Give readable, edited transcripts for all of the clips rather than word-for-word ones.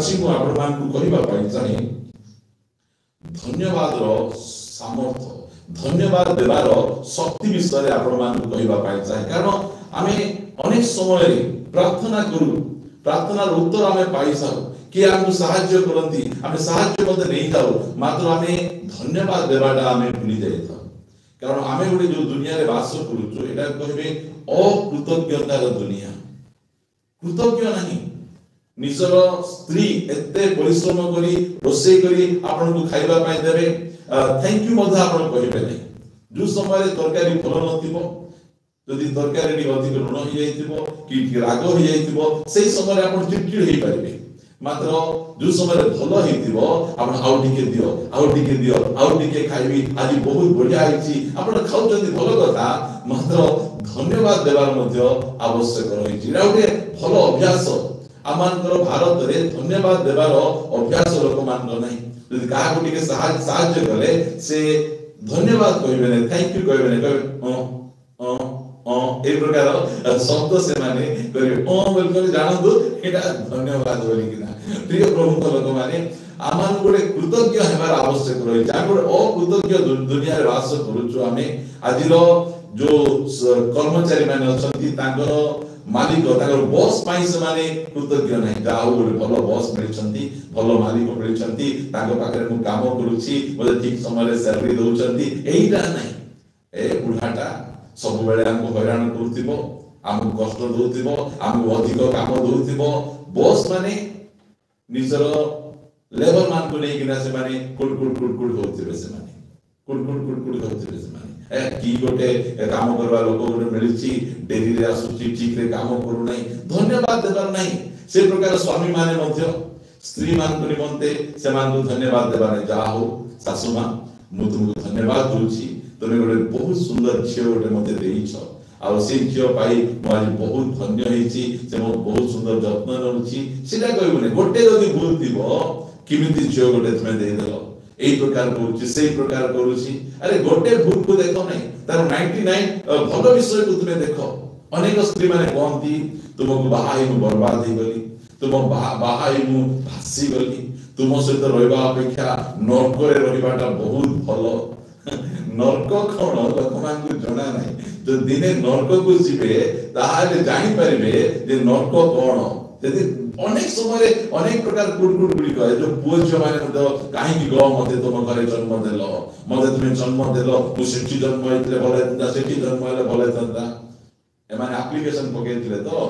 आज को आपण मान को कहिबा पई चाहे धन्यवाद रो सामर्थ धन्यवाद देवार शक्ति विषय आपण मान को कहिबा पई चाहे कारण आमे अनेक समय प्रार्थना करू प्रार्थनार उत्तर आमे पाई जाऊ कि हमको साहाय्य करंती आमे साहाय्य मते नहीं जाऊ मात्र आमे धन्यवाद देवाटा आमे भूली जाई था कारण आमे गोटे जो दुनिया रे वास करूछु एटा कहबे अकृतज्ञतार दुनिया कृतज्ञ नहीं निजर स्त्री एते परिश्रम करी रोसे करी आपन को खाइबा पाई देबे थैंक यू मधा आपन कहबे नहीं जो समय तरकारी भल नथिबो जदि तरकारी टी अधिक ऋण हो जाइतिबो कि राग हो जाइतिबो सेही समय आपन चिड़चिड़ हेई परिबे मात्र जो समय भल हेतिबो आपन आउ टिके दियो खाइबी आज बहुत बढ़िया आइछि आपन खाउचंती भल कथा मात्र धन्यवाद देवार मध्य आवश्यक रहिछि एटा गोटे भल अभ्यास आमानकर भारत रे धन्यवाद देवार अभ्यास लोक मान नाही जदि काहा को टिके साहाय्य कले से धन्यवाद कहबे नै थैंक यू कहबे नै कहबे एक प्रकार शब्द से माने करे बोल जानतु एटा धन्यवाद बोली किना प्रिय प्रभु लोक माने आमान गोटे कृतज्ञ हेबार आवश्यक रही जागो अकृतज्ञ दुनिया रे वास करूछु आमे आजिरो जो कर्मचारी माने अछंती तांकर मालिक तांकर बॉस पाई से माने कृतज्ञ नाही जाओ गोटे भलो बॉस मिलिछंती भलो मालिक मिलिछंती तांको पाखरे मु काम करूछि बोले ठीक समय रे सैलरी दउछंती एइटा नाही ए बुढाटा सब बेले हमको हैरान करथिबो हमको कष्ट दउथिबो हमको अधिक काम दउथिबो बॉस माने निजर लेबर मान को नहीं किना से माने कुड़ होथिबे से माने कुड़ होथिबे से माने ए की गोटे काम करवा लोक गोटे मिलिछि डेली रे आसुछि ठीक रे काम करू नाही धन्यवाद देबार नाही से प्रकार स्वामी माने मध्य स्त्री मान को निमंते से मान को धन्यवाद देबा नाही जा हो सासु मां मु तुमको धन्यवाद दूछि तमे गोटे बहुत सुंदर झियो गोटे मते देइछ आ से झियो पाई म आज बहुत धन्य हेछि से म बहुत सुंदर जत्न नउछि सेटा कहबो नै गोटे जदि भूल दिबो किमिति झियो गोटे तमे देइ देलो एई प्रकार करूछि सेई प्रकार करूछि अरे गोटे भूल को देखो नै तार 99 भलो विषय को तमे देखो अनेक स्त्री माने कहंती तुमको बाहाई मु बर्बाद हे गली तुम बाहाई मु भासी गली तुम सहित रहबा अपेक्षा नरक रे रहबाटा बहुत भलो नरक कोन लोक मान को जणा नाही जो दिने नरक को जिबे ताहाले जानि परिबे जे नरक कोन यदि अनेक समय अनेक प्रकार कुड़कुड़ गुडी कहे जो पुओ माने मते काहे कि गो मते तुम घरे जन्म देलो मते तुम जन्म देलो तू सेठी जन्म हेतले भले ता सेठी जन्म हेले भले तंदा एमाने एप्लीकेशन पकेइतले तो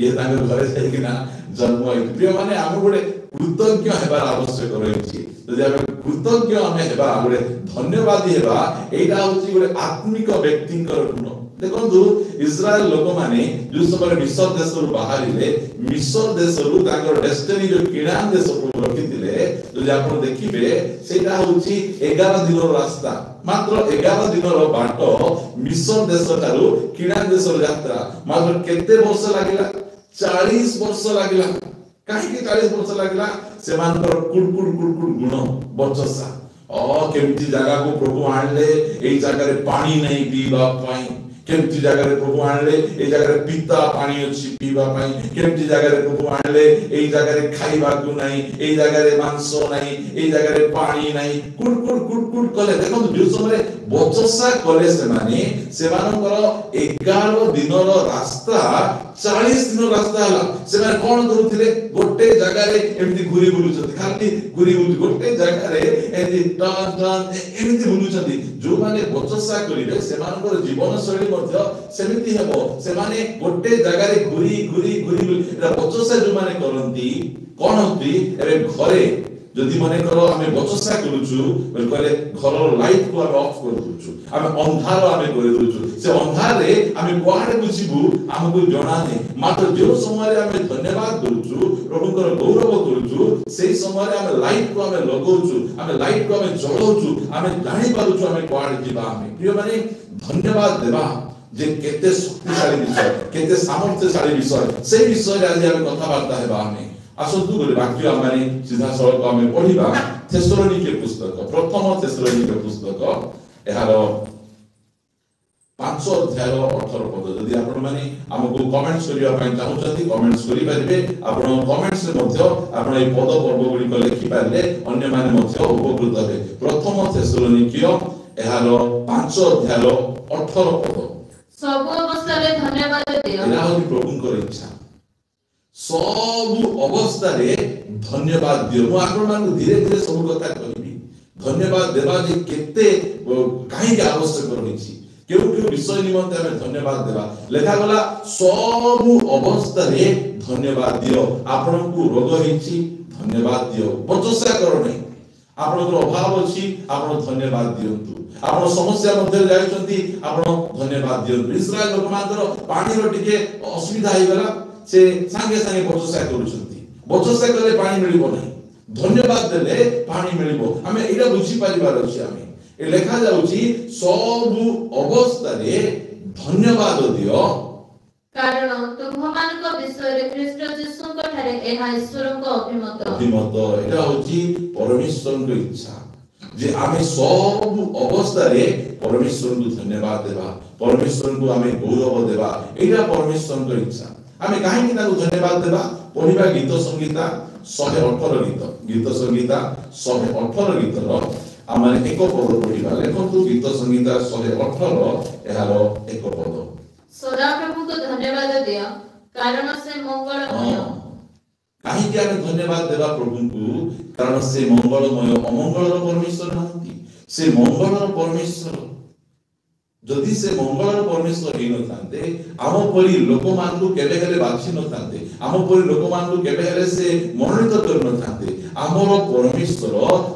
ये तांगे घरे जाई कि ना जन्म हेतले प्रिय माने हम गोटे कृतज्ञ हेबार आवश्यक रहिछि जदि हम कृतज्ञ हम हेबा गोटे धन्यवादी हेबा एटा होछि गोटे आत्मिक व्यक्तिकर गुण देखो इस्राएल लोक माने जो समय मिस्र देश रु बाहरिले मिस्र देश रु ताकर डेस्टिनी जो किणान देश को रखितिले जो आपण देखिबे सेटा होछि 11 दिन रास्ता मात्र 11 दिन बाट मिस्र देश तारु किणान देश यात्रा मात्र केते वर्ष लागिला 40 वर्ष लागिला काहे कि 40 वर्ष लागिला से मानकर कुड़कुड़ गुण वर्चसा केमती जगह को प्रभु आणले एई जगह रे पानी नहीं पीबा पाई केमती जगह रे प्रभु आणले एई जगह रे पीता पानी अछि पीबा पाई केमती जगह रे प्रभु आणले एई जगह रे खाइबा को नहीं एई जगह रे मांस नहीं एई जगह रे पानी नहीं कुड़ कले देखो जो समय बचसा कले से माने सेवानकर 11 दिन रास्ता 40 दिन रास्ता हला से माने कोन करूथिले गोटे जगह रे एमती घुरी बुलुछथि खाली घुरी गोटे जगह रे एमती टन एमती बुलुछथि जो माने बचसा करिले सेमानकर जीवन शैली मध्य सेमिति हेबो से माने गोटे जगह रे घुरी एटा बचसा जो माने करंती कोन होती एबे घरे जदि मने करो हमें बचसा करूछु बोल कहले घर लाइट को हम ऑफ कर दूछु हम अंधार हम कर दूछु से अंधार रे हम कोहाडे बुझिबु हमको जणा नै मात्र जो समय रे हम धन्यवाद करूछु प्रभुकर गौरव करूछु सेही समय रे हम लाइट को हम लगाउछु हम लाइट को हम जळौछु हम जानि पारुछु हम कोहाडे जिबा हम प्रिय माने धन्यवाद देबा जे केते शक्तिशाली विषय केते सामर्थ्यशाली विषय से विषय रे आज हम कथा वार्ता हेबा हम आसतु गोटे वाक्य आमे सीधा सड़क आमे पढ़िबा थेसलोनिके पुस्तक प्रथम थेसलोनिके पुस्तक एहार 5 ଅଧ୍ୟାୟ 18 ପଦ ଯଦି ଆପଣ ମାନେ ଆମକୁ କମେଣ୍ଟସ୍ କରିବା ପାଇଁ ଚାହୁଁଛନ୍ତି କମେଣ୍ଟସ୍ କରିପାରିବେ ଆପଣ କମେଣ୍ଟସ୍ ରେ ମଧ୍ୟ ଆପଣ এই ପଦ ପର୍ବ ଗୁଡ଼ିକ ଲେଖି ପାରିଲେ ଅନ୍ୟମାନେ ମଧ୍ୟ ଉପକୃତ ହେବେ ପ୍ରଥମ थेसलोनिकियो ଏହାର 5 ଅଧ୍ୟାୟ 18 ପଦ ସବୁ ଅବସ୍ଥାରେ ଧନ୍ୟବାଦ ଦିଅ ଏହା ହେଉଛି ପ୍ରଭୁଙ୍କର ଇଚ୍ଛା ସବୁ ଅବସ୍ଥାରେ ଧନ୍ୟବାଦ ଦିଅ ମୁଁ ଆପଣମାନଙ୍କୁ ଧୀରେ ଧୀରେ ସବୁ କଥା କହିବି ଧନ୍ୟବାଦ ଦେବା ଯେ କେତେ କାହିଁକି ଆବଶ୍ୟକ ରହିଛି केउ केउ विषय निमंते हमें धन्यवाद देवा लेखा गला सब अवस्था रे धन्यवाद दियो आपनको रोग हिची धन्यवाद दियो बचसा करो नहीं आपनको अभाव अछि आपण धन्यवाद दियंतु आपण समस्या मध्ये जायछंती आपण धन्यवाद दियंतु इस्राएल लोक मात्र पानी रो टिके असुविधा होई गला से संगे संगे बचसा करूछंती बचसा कले पानी मिलिबो नहीं धन्यवाद देले पानी मिलिबो हमें एटा बुझी परिवार अछि हमें ए लेखा जाउची सब अवस्था रे धन्यवाद दियो कारण तुमମାନଙ୍କ विषय रे ख्रीष्ट यीशुଙ୍କ ଠାରେ ଏହା ଈଶ୍ୱରଙ୍କ अभिमत एटा होची परमेश्वरଙ୍କ इच्छा जे आमे सब अवस्था रे परमेश्वरଙ୍କୁ धन्यवाद देबा परमेश्वरଙ୍କୁ आमे गौरव देबा एटा परमेश्वरଙ୍କ इच्छा आमे काहे कि ताको धन्यवाद देबा पढिबा गीत संगीता 118 गीत संगीता 118 गीतर आमाने एक पद पढिबा लेखन्तु गीत संगीता 118 एहार एक पद सदा प्रभु को धन्यवाद दिया कारण से मंगलमय काहे कि आमे धन्यवाद देबा प्रभु को कारण से मंगलमय अमंगलर परमेश्वर नांती से मंगलर परमेश्वर जदि से मंगलर परमेश्वर ही न थांते आम परी लोक मान को केबे हेले बाछि न थांते आम परी लोक मान को केबे हेले से मनोनीत कर न थांते आमर परमेश्वर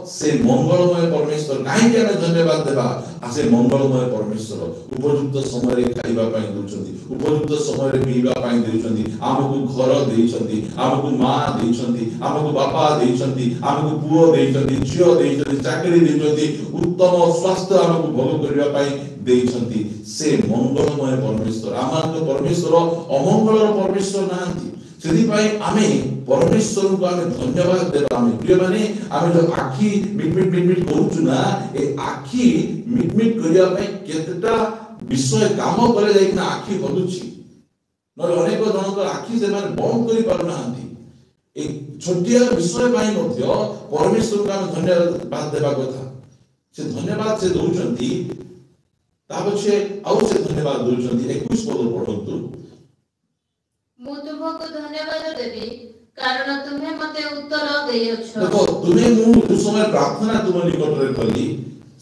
से मंगलमय परमेश्वर काहे कि हमें धन्यवाद देबा आ से मंगलमय परमेश्वर उपयुक्त समय रे खाइबा पई दोचंती उपयुक्त समय रे पीबा पई देउचंती आमको घर देइचंती आमको मां देइचंती आमको बापा देइचंती आमको पुओ देइचंती झियो देइचंती चाकरी देइचंती उत्तम स्वास्थ्य आमको भोग करबा पई देइचंती से मंगलमय परमेश्वर आमानको परमेश्वर अमंगलर परमेश्वर नांती सेदी पई आमे परमेश्वर को आमे धन्यवाद देबा आमे प्रिय माने आमे जो आखी मिट करूछु ना ए आखी मिट करिया पई केतटा विषय काम करे जाई ना आखी हदुची नर अनेक जनक आखी से माने बंद करि पारु नांती ए छोटिया विषय पई मध्य परमेश्वर को आमे धन्यवाद देबा कथा से धन्यवाद से दोचंती तापछे आउ से धन्यवाद दोचंती 21 पद पढंतु मु तुमको धन्यवाद देबी कारण तुम्हें मते उत्तर देयछ देखो तुम्हें मु जो समय प्रार्थना तुम निकट रे कली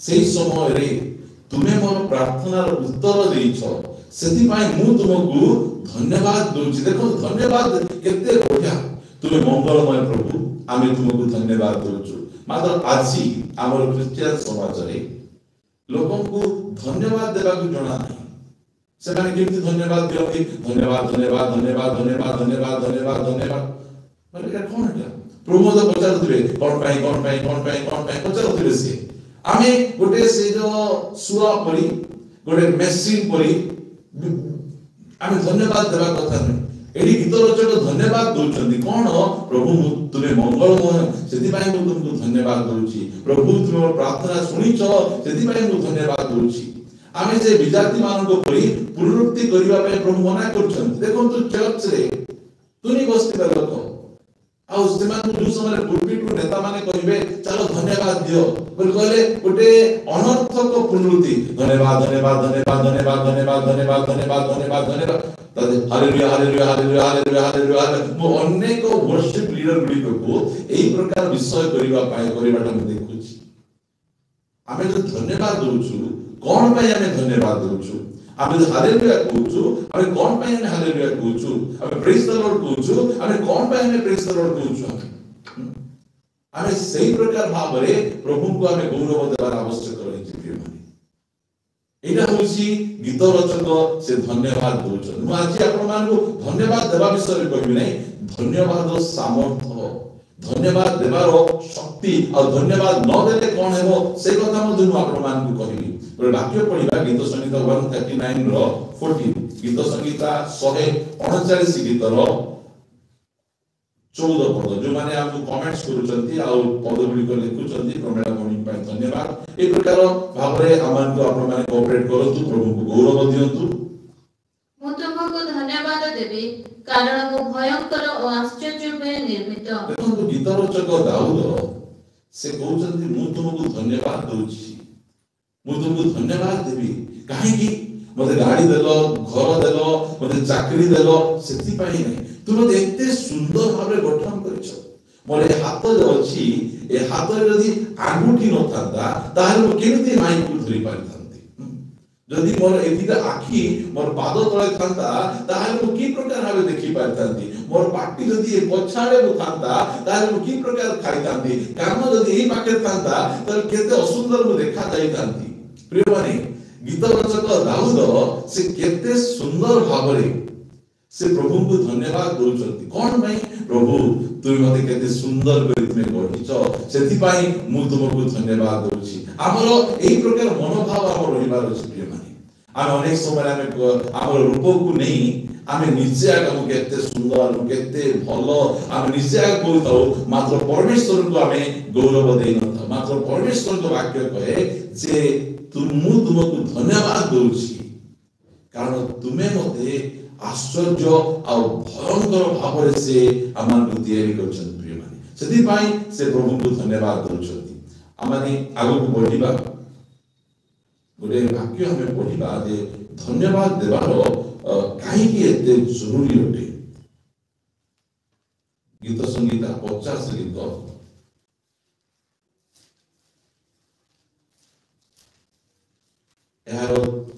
सेही समय रे तुम्हें मोर प्रार्थनार उत्तर देइछ सेति पई मु तुमको धन्यवाद दोची देखो धन्यवाद केते बढ़िया तुम्हें मंगलमय प्रभु आमे तुमको धन्यवाद दोछु मात्र आजी हमर क्रिश्चियन समाज रे लोगों को धन्यवाद देबा को जणा नहीं से माने केमती धन्यवाद दियंती धन्यवाद धन्यवाद धन्यवाद धन्यवाद धन्यवाद धन्यवाद धन्यवाद माने का कोन है प्रभु तो पचारथिबे कोन पाई पचारथिबे से आमे गोटे से जो सुआ परी गोटे मेसिन परी आमे धन्यवाद देबा कथा नहीं एडी गीत रचक धन्यवाद दोचंती कोन प्रभु तुमे मंगलमय सेति पई मु तुमको धन्यवाद दोची प्रभु तुम प्रार्थना सुनिछ सेति पई मु धन्यवाद दोची आमे जे विद्यार्थी मान को परी पुनरुक्ति करिबा पई प्रभु मना करछन देखो तो चर्च रे तुनी बस्ती लोक आ उसमान जो समय पुलपिट नेता माने कहिबे चलो धन्यवाद दियो बोल कहले गोटे अनर्थक पुनरुक्ति धन्यवाद धन्यवाद धन्यवाद धन्यवाद धन्यवाद धन्यवाद धन्यवाद धन्यवाद धन्यवाद hallelujah hallelujah hallelujah hallelujah hallelujah मो अनेक वर्शिप लीडर गुडी को एई प्रकार विषय करिबा करिबाटा हम देखुची आमे जो धन्यवाद दोछु कोन पई आमे धन्यवाद दोछु आमे जो हालेलुया कहूछु आमे कोन पई आमे हालेलुया कहूछु आमे प्रेज द लॉर्ड कहूछु आमे कोन पई आमे प्रेज द लॉर्ड कहूछु आमे सही प्रकार भाबरे प्रभु को आमे गौरव देबार आवश्यक रहिछि प्रिय माने एटा होछि गीत रचक से धन्यवाद दोछन मु आज आपण मान को धन्यवाद देबा विषय कहबी नै धन्यवाद सामर्थ्य धन्यवाद देबार शक्ति और धन्यवाद न देले कोन हेबो से कथा म दुनु आपण मान को कहबी और वाक्य पढिबा गीत संगीता 139 रो 14 गीत संगीता 139 गीतर 14 पद जो माने आपको कमेंट्स करूचंती आ पद गुडी को लिखुचंती प्रमेला मॉर्निंग पाई धन्यवाद। ए प्रकार भाबरे आमान को आपण माने कोऑपरेट करंतु प्रभु को गौरव दियंतु। ମୁଁ ତୁମକୁ ଧନ୍ୟବାଦ ଦେବି କାରଣ ମୁଁ ଭୟଙ୍କର ଓ ଆଶ୍ଚର୍ଯ୍ୟମୟ ନିର୍ମିତ। ଦେଖନ୍ତୁ ଗୀତ ରଚକ ଦାଉଦ ସେ କହୁଛନ୍ତି ମୁଁ ତୁମକୁ ଧନ୍ୟବାଦ ଦଉଛି, ମୁଁ ତୁମକୁ ଧନ୍ୟବାଦ ଦେବି କାହିଁକି ମତେ ଗାଡ଼ି ଦେଲ, ଘର ଦେଲ, ମତେ ଚାକିରି ଦେଲ, ସେଥିପାଇଁ ନାହିଁ, ତୁମେ ମତେ ଏତେ ସୁନ୍ଦର ଭାବରେ ଗଠନ କରିଛ। ମୋର ଏ ହାତ ଯୋଉ ଅଛି, ଏ ହାତରେ ଯଦି ଆଙ୍ଗୁଠି ନଥାନ୍ତା ତାହେଲେ ମୁଁ କେମିତି ମାଇକୁ ଧରି ପାରିଥାନ୍ତି? ଯଦି ମୋର ଏ ଦିଟା ଆଖି ମୋର ପାଦ ତଳେ ଥାନ୍ତା ତାହେଲେ ମୁଁ କି ପ୍ରକାର ଭାବେ ଦେଖି ପାରିଥାନ୍ତି? ମୋର ପାଟି ଯଦି ଏ ପଛାଡ଼େ ଥାନ୍ତା ତାହେଲେ ମୁଁ କି ପ୍ରକାର ଖାଇଥାନ୍ତି? କାନ ଯଦି ଏଇ ପାଖରେ ଥାନ୍ତା ତାହେଲେ କେତେ ଅସୁନ୍ଦର ମୁଁ ଦେଖା ଯାଇଥାନ୍ତି। ପ୍ରିୟମାନେ, ଗୀତ ରଚକ ଦାଉଦ ସେ କେତେ ସୁନ୍ଦର ଭାବରେ ସେ ପ୍ରଭୁଙ୍କୁ ଧନ୍ୟବାଦ ଦଉଛନ୍ତି। କଣ ପାଇଁ? ପ୍ରଭୁ ତୁମେ ମତେ କେତେ ସୁନ୍ଦର କରି ତୁମେ ଗଢିଛ, ସେଥିପାଇଁ ମୁଁ ତୁମକୁ ଧନ୍ୟବାଦ ଦଉଛି। ଆମର ଏଇ ପ୍ରକାର ମନୋଭାବ ଆମର ରହିବାର ଅଛି। ପ୍ରିୟମାନେ, ଆମେ ଅନେକ ସମୟରେ ଆମେ ଆମର ରୂପକୁ ନେଇ ଆମେ ନିଜେ ଆଗକୁ କେତେ ସୁନ୍ଦର, କେତେ ଭଲ ଆମେ ନିଜେ ଆଗ କହୁଥାଉ, ମାତ୍ର ପରମେଶ୍ୱରଙ୍କୁ ଆମେ ଗୌରବ ଦେଇନଥାଉ। ମାତ୍ର ପରମେଶ୍ୱରଙ୍କ ବାକ୍ୟ କହେ ଯେ ମୁଁ ତୁମକୁ ଧନ୍ୟବାଦ ଦଉଛି କାରଣ ତୁମେ ମତେ ଆଶ୍ଚର୍ଯ୍ୟ ଆଉ ଭୟଙ୍କର ଭାବରେ ସେ ଆମମାନଙ୍କୁ ତିଆରି କରିଛନ୍ତି। ପ୍ରିୟମାନେ, ସେଥିପାଇଁ ସେ ପ୍ରଭୁଙ୍କୁ ଧନ୍ୟବାଦ ଦଉଛନ୍ତି। ଆମେ ଆଗକୁ ବଢିବା, ଗୋଟେ ବାକ୍ୟ ଆମେ ପଢିବା ଯେ ଧନ୍ୟବାଦ ଦେବାର କାହିଁକି ଏତେ ଜରୁରୀ ଅଟେ। ଗୀତ ସଂହିତା 50 ଗୀତ ଏହାର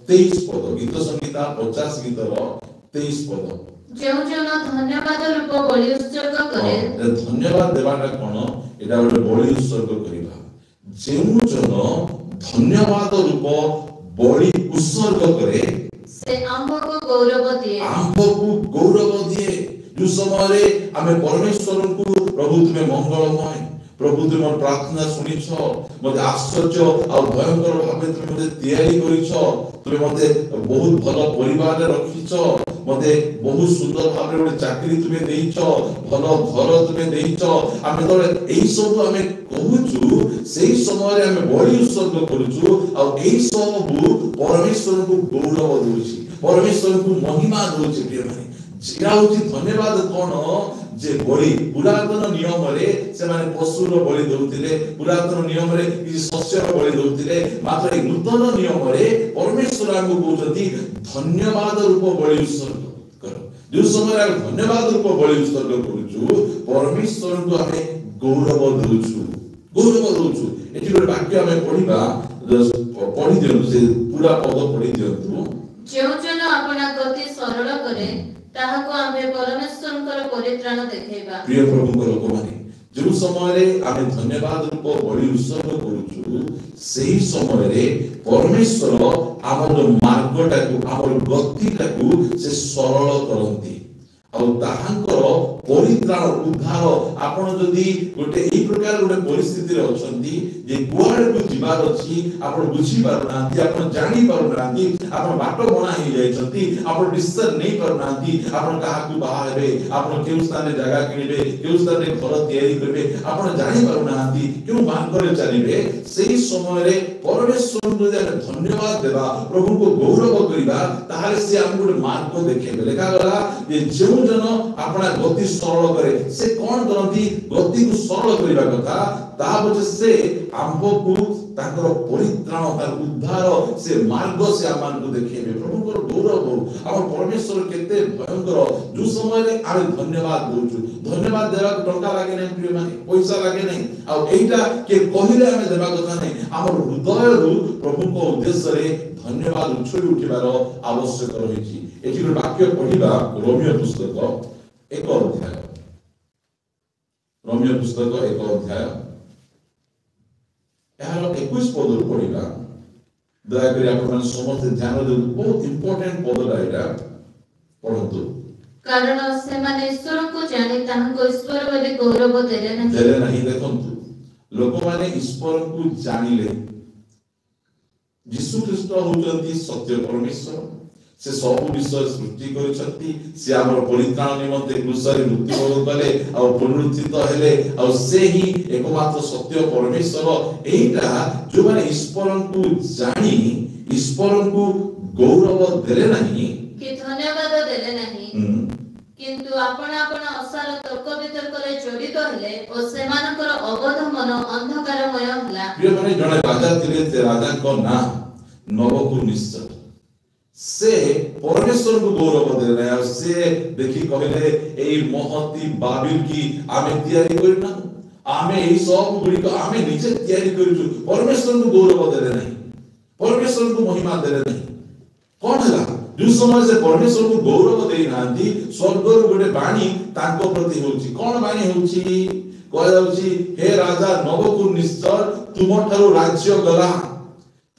23 ପଦ। ଗୀତ ସଂହିତା 50 ଗୀତର 23 ପଦ। ଯେଉଁ ଜନ ଧନ୍ୟବାଦ ରୂପ ବଳି ଉତ୍ସର୍ଗ କରେ। ଧନ୍ୟବାଦ ଦେବାଟା କଣ? ଏଟା ଗୋଟେ ବଳି ଉତ୍ସର୍ଗ କରିବା। ଯେଉଁ ଜନ ଧନ୍ୟବାଦ ରୂପ ବଳି ଉତ୍ସର୍ଗ କରେ ସେ ଆମ୍ଭକୁ ଗୌରବ ଦିଏ। ଆମ୍ଭକୁ ଗୌରବ ଦିଏ। ଯେଉଁ ସମୟରେ ଆମେ ପରମେଶ୍ୱରଙ୍କୁ ପ୍ରଭୁ ତୁମେ ମଙ୍ଗଳମୟ, ପ୍ରଭୁ ତୁମ ପ୍ରାର୍ଥନା ଶୁଣିଛ, ମତେ ଆଶ୍ଚର୍ଯ୍ୟ ଆଉ ଭୟଙ୍କର ଭାବେ ତୁମେ ମତେ ତିଆରି କରିଛ, ତୁମେ ମତେ ବହୁତ ଭଲ ପରିବାରରେ ରଖିଛ, ମତେ ବହୁତ ସୁନ୍ଦର ଭାବରେ ଗୋଟେ ଚାକିରି ତୁମେ ଦେଇଛ, ଭଲ ଘର ତୁମେ ଦେଇଛ, ଆମେ ତ ଏଇ ସବୁ ଆମେ କହୁଛୁ, ସେଇ ସମୟରେ ଆମେ ବଳି ଉତ୍ସର୍ଗ କରୁଛୁ ଆଉ ଏଇ ସବୁ ପରମେଶ୍ୱରଙ୍କୁ ଗୌରବ ଦଉଛି, ପରମେଶ୍ୱରଙ୍କୁ ମହିମା ଦଉଛି। ପ୍ରିୟମାନେ, ଏଇଟା ହଉଛି ଧନ୍ୟବାଦ। କଣ ଯେ ବଳି ପୁରାତନ ନିୟମରେ ସେମାନେ ପଶୁର ବଳି ଦଉଥିଲେ, ପୁରାତନ ନିୟମରେ କିଛି ଶସ୍ୟର ବଳି ଦଉଥିଲେ, ମାତ୍ର ଏଇ ନୂତନ ନିୟମରେ ପରମେଶ୍ୱର ଆମକୁ କହୁଛନ୍ତି ଧନ୍ୟବାଦ ରୂପ ବଳି ଉତ୍ସର୍ଗ କର। ଯେଉଁ ସମୟରେ ଆମେ ଧନ୍ୟବାଦ ରୂପ ବଳି ଉତ୍ସର୍ଗ କରୁଛୁ ପରମେଶ୍ୱରଙ୍କୁ ଆମେ ଗୌରବ ଦଉଛୁ, ଗୌରବ ଦଉଛୁ। ଏଠି ଗୋଟେ ବାକ୍ୟ ଆମେ ପଢିବା, ପଢି ଦିଅନ୍ତୁ, ସେ ପୁରା ପଦ ପଢି ଦିଅନ୍ତୁ। ଯେଉଁ ଜନ ଆପଣା ଗତି ସରଳ କରେ ତାହାକୁ ଆମେ ପରମେଶ୍ୱରଙ୍କର ପରିତ୍ରାଣ ଦେଖେଇବା। ପ୍ରିୟ ପ୍ରଭୁଙ୍କ ଲୋକମାନେ, ଯେଉଁ ସମୟରେ ଆମେ ଧନ୍ୟବାଦ ରୂପ ବଳି ଉତ୍ସର୍ଗ କରୁଛୁ ସେହି ସମୟରେ ପରମେଶ୍ୱର ଆମର ମାର୍ଗଟାକୁ, ଆମର ଗତିଟାକୁ ସେ ସରଳ କରନ୍ତି ଆଉ ତାହାଙ୍କର ପରିତ୍ରାଣ ଉଦ୍ଧାର। ଆପଣ ଯଦି ଗୋଟେ ଏଇ ପ୍ରକାର ଗୋଟେ ପରିସ୍ଥିତିରେ ଅଛନ୍ତି ଯେ କୁଆଡକୁ ଯିବାର ଅଛି ଆପଣ ବୁଝିପାରୁନାହାନ୍ତି, ଆପଣ ଜାଣିପାରୁନାହାନ୍ତି, ଆପଣ ବାଟ ବଣା ହେଇଯାଇଛନ୍ତି, ଆପଣ ଡିସିସନ ନେଇ ପାରୁନାହାନ୍ତି, ଆପଣ କାହାକୁ ବାହା ହେବେ, ଆପଣ କେଉଁ ସ୍ଥାନରେ ଜାଗା କିଣିବେ, କେଉଁ ସ୍ଥାନରେ ଘର ତିଆରି କରିବେ, ଆପଣ ଜାଣିପାରୁନାହାନ୍ତି, କେଉଁ ମାର୍ଗରେ ଚାଲିବେ। ସେଇ ସମୟରେ ପରମେଶ୍ୱରଙ୍କୁ ଯଦି ଆମେ ଧନ୍ୟବାଦ ଦେବା, ପ୍ରଭୁଙ୍କୁ ଗୌରବ କରିବା, ତାହେଲେ ସେ ଆମକୁ ଗୋଟେ ମାର୍ଗ ଦେଖେଇବେ। ଲେଖାଗଲା ଯେ ଯେଉଁ ଜନ ଆପଣା ଗତି ସରଳ କରେ, ସେ କଣ କରନ୍ତି? ଗତିକୁ ସରଳ କରିବା କଥା, ତା ପଛେ ସେ ଆମ୍ଭକୁ ତାଙ୍କର ପରିତ୍ରାଣ, ତାର ଉଦ୍ଧାର, ସେ ମାର୍ଗ ସେ ଆମମାନଙ୍କୁ ଦେଖେଇବେ। ପ୍ରଭୁଙ୍କର ଗୌରବ। ଆମ ପରମେଶ୍ୱର କେତେ ଭୟଙ୍କର। ଯୋଉ ସମୟରେ ଆମେ ଧନ୍ୟବାଦ ଦଉଛୁ, ଧନ୍ୟବାଦ ଦେବାକୁ ଟଙ୍କା ଲାଗେ ନାହିଁ ପ୍ରିୟମାନେ, ପଇସା ଲାଗେ ନାହିଁ, ଆଉ ଏଇଟା କିଏ କହିଲେ ଆମେ ଦେବା କଥା ନାହିଁ। ଆମର ହୃଦୟରୁ ପ୍ରଭୁଙ୍କ ଉଦ୍ଦେଶ୍ୟରେ ଧନ୍ୟବାଦ ଉଛୁଳି ଉଠିବାର ଆବଶ୍ୟକ ରହିଛି। ଏଠି ଗୋଟେ ବାକ୍ୟ ପଢିବା, ରୋମିଓ ପୁସ୍ତକ 1 ଅଧ୍ୟାୟ, ରୋମିଓ ପୁସ୍ତକ 1 ଅଧ୍ୟାୟ ଏହାର 21 ପଦରୁ ପଢିବା। ଦୟାକରି ଆପଣମାନେ ସମସ୍ତେ ଧ୍ୟାନ ଦିଅନ୍ତୁ, ବହୁତ ଇମ୍ପୋର୍ଟାଣ୍ଟ ପଦଟା ଏଇଟା, ପଢନ୍ତୁ। କାରଣ ସେମାନେ ଈଶ୍ୱରଙ୍କୁ ଜାଣି ତାହାଙ୍କୁ ଈଶ୍ୱର ବୋଲି ଗୌରବ ଦେଲେ ନାହିଁ। ଦେଖନ୍ତୁ, ଲୋକମାନେ ଈଶ୍ୱରଙ୍କୁ ଜାଣିଲେ, ଯୀଶୁ ଖ୍ରୀଷ୍ଟ ହଉଛନ୍ତି ସତ୍ୟ ପରମେଶ୍ୱର, से सब विषय सृष्टि करिसंती से हमर परित्राण निमंते क्रूसरे मृत्युबोध कले आ पुनरुत्थित हेले आ से ही एकमात्र सत्य परमेश्वर एटा जो माने ईश्वरन को जानी ईश्वरन को गौरव देले नहीं कि धन्यवाद देले नहीं किंतु आपण आपण असार तर्क वितर्कले जड़ित हेले और सेमानकर अबोध मन अंधकारमय होला। प्रिय माने जने राजा थिले ते राजा को ना नबकुनिस्सर से परमेश्वर को गौरव देले आ से देखि कहले एई महती बाबिल की आमे तयारी करना आमे एई सब गुडी को आमे निजे तयारी करछु परमेश्वर को गौरव देले नहीं परमेश्वर को महिमा देले नहीं कोन हला जो समय से परमेश्वर को गौरव देई नांती स्वर्गर गोटे बाणी तांको प्रति होची कोन बाणी होची कहला होची हे राजा नबकुनिस्सर तुम ठारो राज्य गला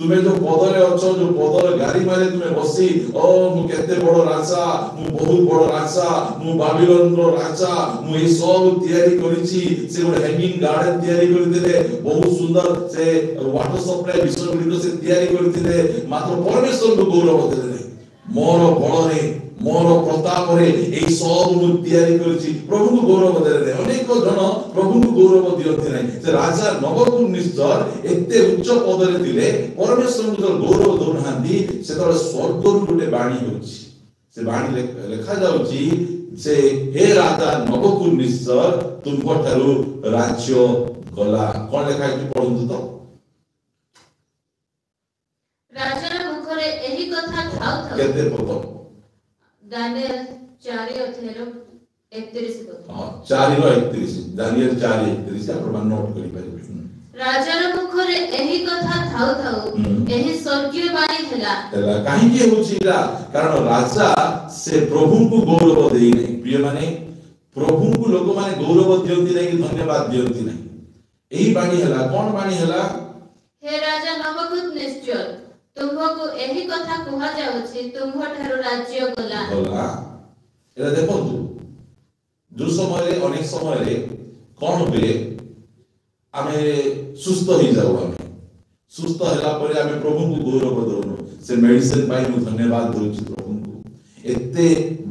तुम्हें जो पदरे अछो जो पदरे गाड़ी मारे तुम्हें बसी ओ मु केते बड़ राजा मु बहुत बड़ राजा मु बाबिलोन रो राजा मु ए सब तयारी करिछि से गोटे हैंगिंग गार्डन तयारी करिदिले बहुत सुंदर से वाटर सप्लाई विषय गुडी से तयारी करिदिले मात्र परमेश्वर को गौरव देले मोर बलरे मोर प्रताप रे ए सब मु तयारी करिछि प्रभु को गौरव देले अनेक जन प्रभु को गौरव दियति नै से राजा नबकुनिस्सर एते उच्च पदरे दिले परमेश्वर को गौरव दोनांती से तो स्वर्ग गुटे बाणी होछि से बाणी लिखा जाउछि से हे राजा नबकुनिस्सर तुमको ठारू राज्य गला कोन लिखा है पढंतु तो राजा मुखरे एही कथा थाउ थाउ केते पतो दानियल 4:31 हां 4:31 दानियल 4:31 आपण मान नोट करि परिबे राजार मुखरे एही कथा थाउ थाउ एही स्वर्गीय बाणी हेला काहे के होचिला कारण राजा से प्रभु को गौरव देई नै प्रिय माने प्रभु को लोक माने गौरव दियंती नै धन्यवाद दियंती नै एही बाणी हेला कोन बाणी हेला हे राजा नबकुनिस्सर तुमको एही कथा कुहा जाउछि तुमहो ठारो राज्य गला गला एला देखंतु जो समय रे अनेक समय रे कोन हुए आमे सुस्त हो जाऊ आमे सुस्त होला परे आमे प्रभु को गौरव दउनु से मेडिसिन पाई मु धन्यवाद दउछि प्रभु को एते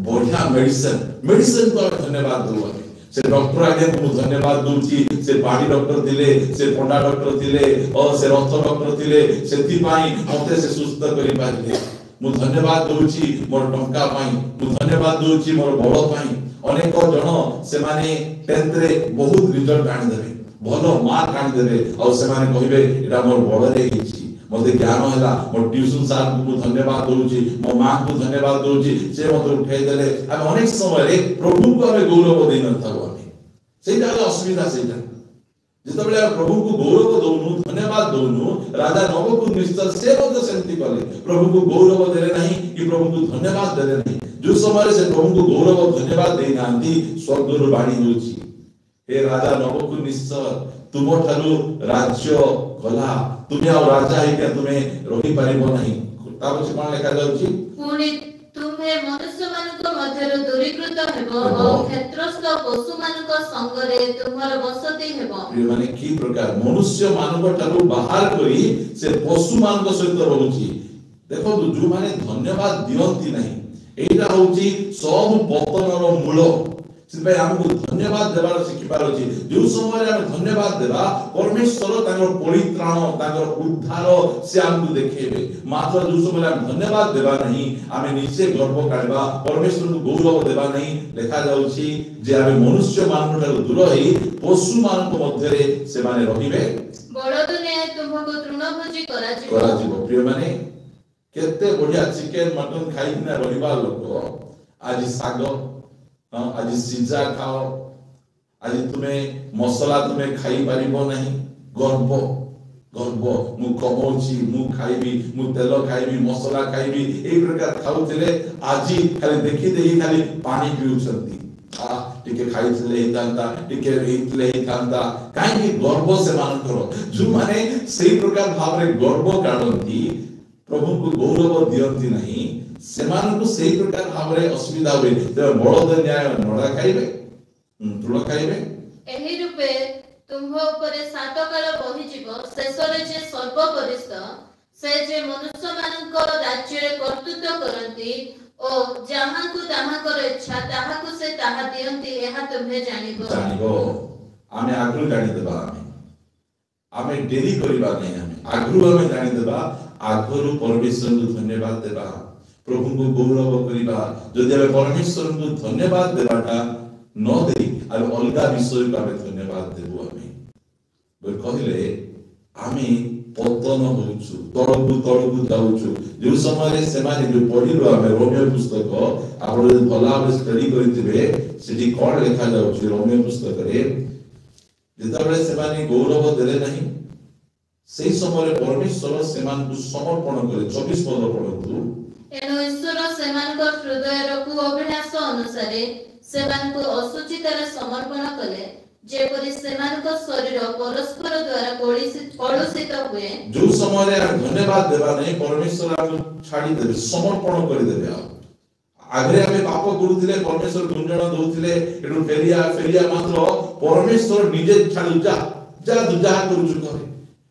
बढ़िया मेडिसिन को धन्यवाद दउ आमे से डॉक्टर आगे मु धन्यवाद दउछि से पानी डॉक्टर दिले से पंडा डॉक्टर दिले और से रक्त डॉक्टर दिले सेति पाई मते से सुस्त करि पाइले मु धन्यवाद दउछि मोर टंका पाई मु धन्यवाद दउछि मोर बड़ पाई अनेक जन से माने 10th रे बहुत रिजल्ट आनि देबे भलो मार्क आनि देबे और से माने कहिबे एटा मोर बड़ रे हिछि मते ज्ञान होला मोर ट्यूशन सर को धन्यवाद दउछि मो मां को धन्यवाद दउछि से मते उठाई देले हम अनेक समय रे प्रभु को हमें गौरव देइ न थाबो हमें सेटा असुविधा सेटा जेतबेले प्रभु को गौरव दउनु धन्यवाद दउनु राजा नबकुनिस्सर से मते सेंति कले प्रभु को गौरव देले नहीं कि प्रभु को धन्यवाद देले नहीं जो समय से प्रभु को गौरव धन्यवाद देइ नांती स्वर्गरु बाणी होछि हे राजा नबकुनिस्सर तुम ठारू राज्य गला तुम्हें आ राजा है क्या तुम्हें रही परिबो नहीं ताबछि कोन लेखा जाउछि पुनी तुम्हे मनुष्य मानक मध्यरु दूरीकृत हेबो और क्षेत्रस्थ पशु मानक संगरे तुम्हार बसति हेबो ये माने की प्रकार मनुष्य मानक ठारू बाहर करी से पशु मानक सहित रहउछि देखो जो माने धन्यवाद दियंती नहीं एटा होउछि सब पतनर मूल सिपाई हमको धन्यवाद देबार शिखिबार अछि जो समय हम धन्यवाद देबा परमेश्वर तांगर परित्राण तांगर उद्धार से हमको देखेबे मात्र जो समय हम धन्यवाद देबा नहीं हमें निश्चय गर्व काढबा परमेश्वर को गौरव देबा नहीं लिखा जाउछि जे हमें मनुष्य मानक दूर होई पशु मानक मध्य रे से माने रहिबे बड़ दुनिया तुमको तृणभोजी कराजिबो प्रिय माने केते बढ़िया चिकन मटन खाइना रहिबा लोक आज साग आज सिजा खाओ आज तुम्हें मसला तुम्हें खाई परिबो नहीं गर्व गर्व मु कमौची मु खाइबी मु तेल खाइबी मसला खाइबी ए प्रकार खाउथिले आज खाली देखि देही खाली पानी पिउछंती आ टिके खाइथिले हितांता टिके हितले हितांता काहे गर्व से मान करो जो माने सेही प्रकार भाव रे गर्व काढंती प्रभु को गौरव दियंती नहीं सेमान को सही प्रकार भावरे असुविधा होय ते बड़द न्याय नडा खाइबे तुला खाइबे एही रूपे तुमहो उपरे सात काल बहि जीव शेषरे जे सर्वपरिस्थ से जे मनुष्य मानक राज्य रे कर्तृत्व करंती ओ जहांकु ताहाकर इच्छा ताहाकु से ताहा दियंती एहा तुमे जानिबो आमे आगु जानि देबा आमे डेरी करिबा नै आमे आगु आमे जानि देबा आगरु परमेश्वर को धन्यवाद देबा प्रभु को गौरव करिबा जदि आमे परमेश्वर को धन्यवाद देबाटा न देई आ अलगा विषय को आमे धन्यवाद देबो आमे बोल कहिले आमे पतन होउछु तळकु जाउछु जो समय से माने जो पढिलो आमे रोमियो पुस्तक आपण जे भला भाबे स्टडी करितिबे सेठी कोन लिखा जाउछु रोमियो पुस्तक रे जेतबेले से माने गौरव देले नहीं सेही समय परमेश्वर सेमान को समर्पण करे 24 पद पढतु एनो ईश्वर सेमान को हृदय रखु अभिलाष अनुसार सेमान को असुचितर समर्पण कले जेपरि सेमान को शरीर परस्पर द्वारा कलुषित हुए जो समय रे धन्यवाद देबा नहीं परमेश्वर आपको छाडी देबे समर्पण कर देबे आगरे आमे पाप करूथिले परमेश्वर गुंजन दउथिले एडु फेरिया मात्र परमेश्वर निजे छाडु जा करूछु करे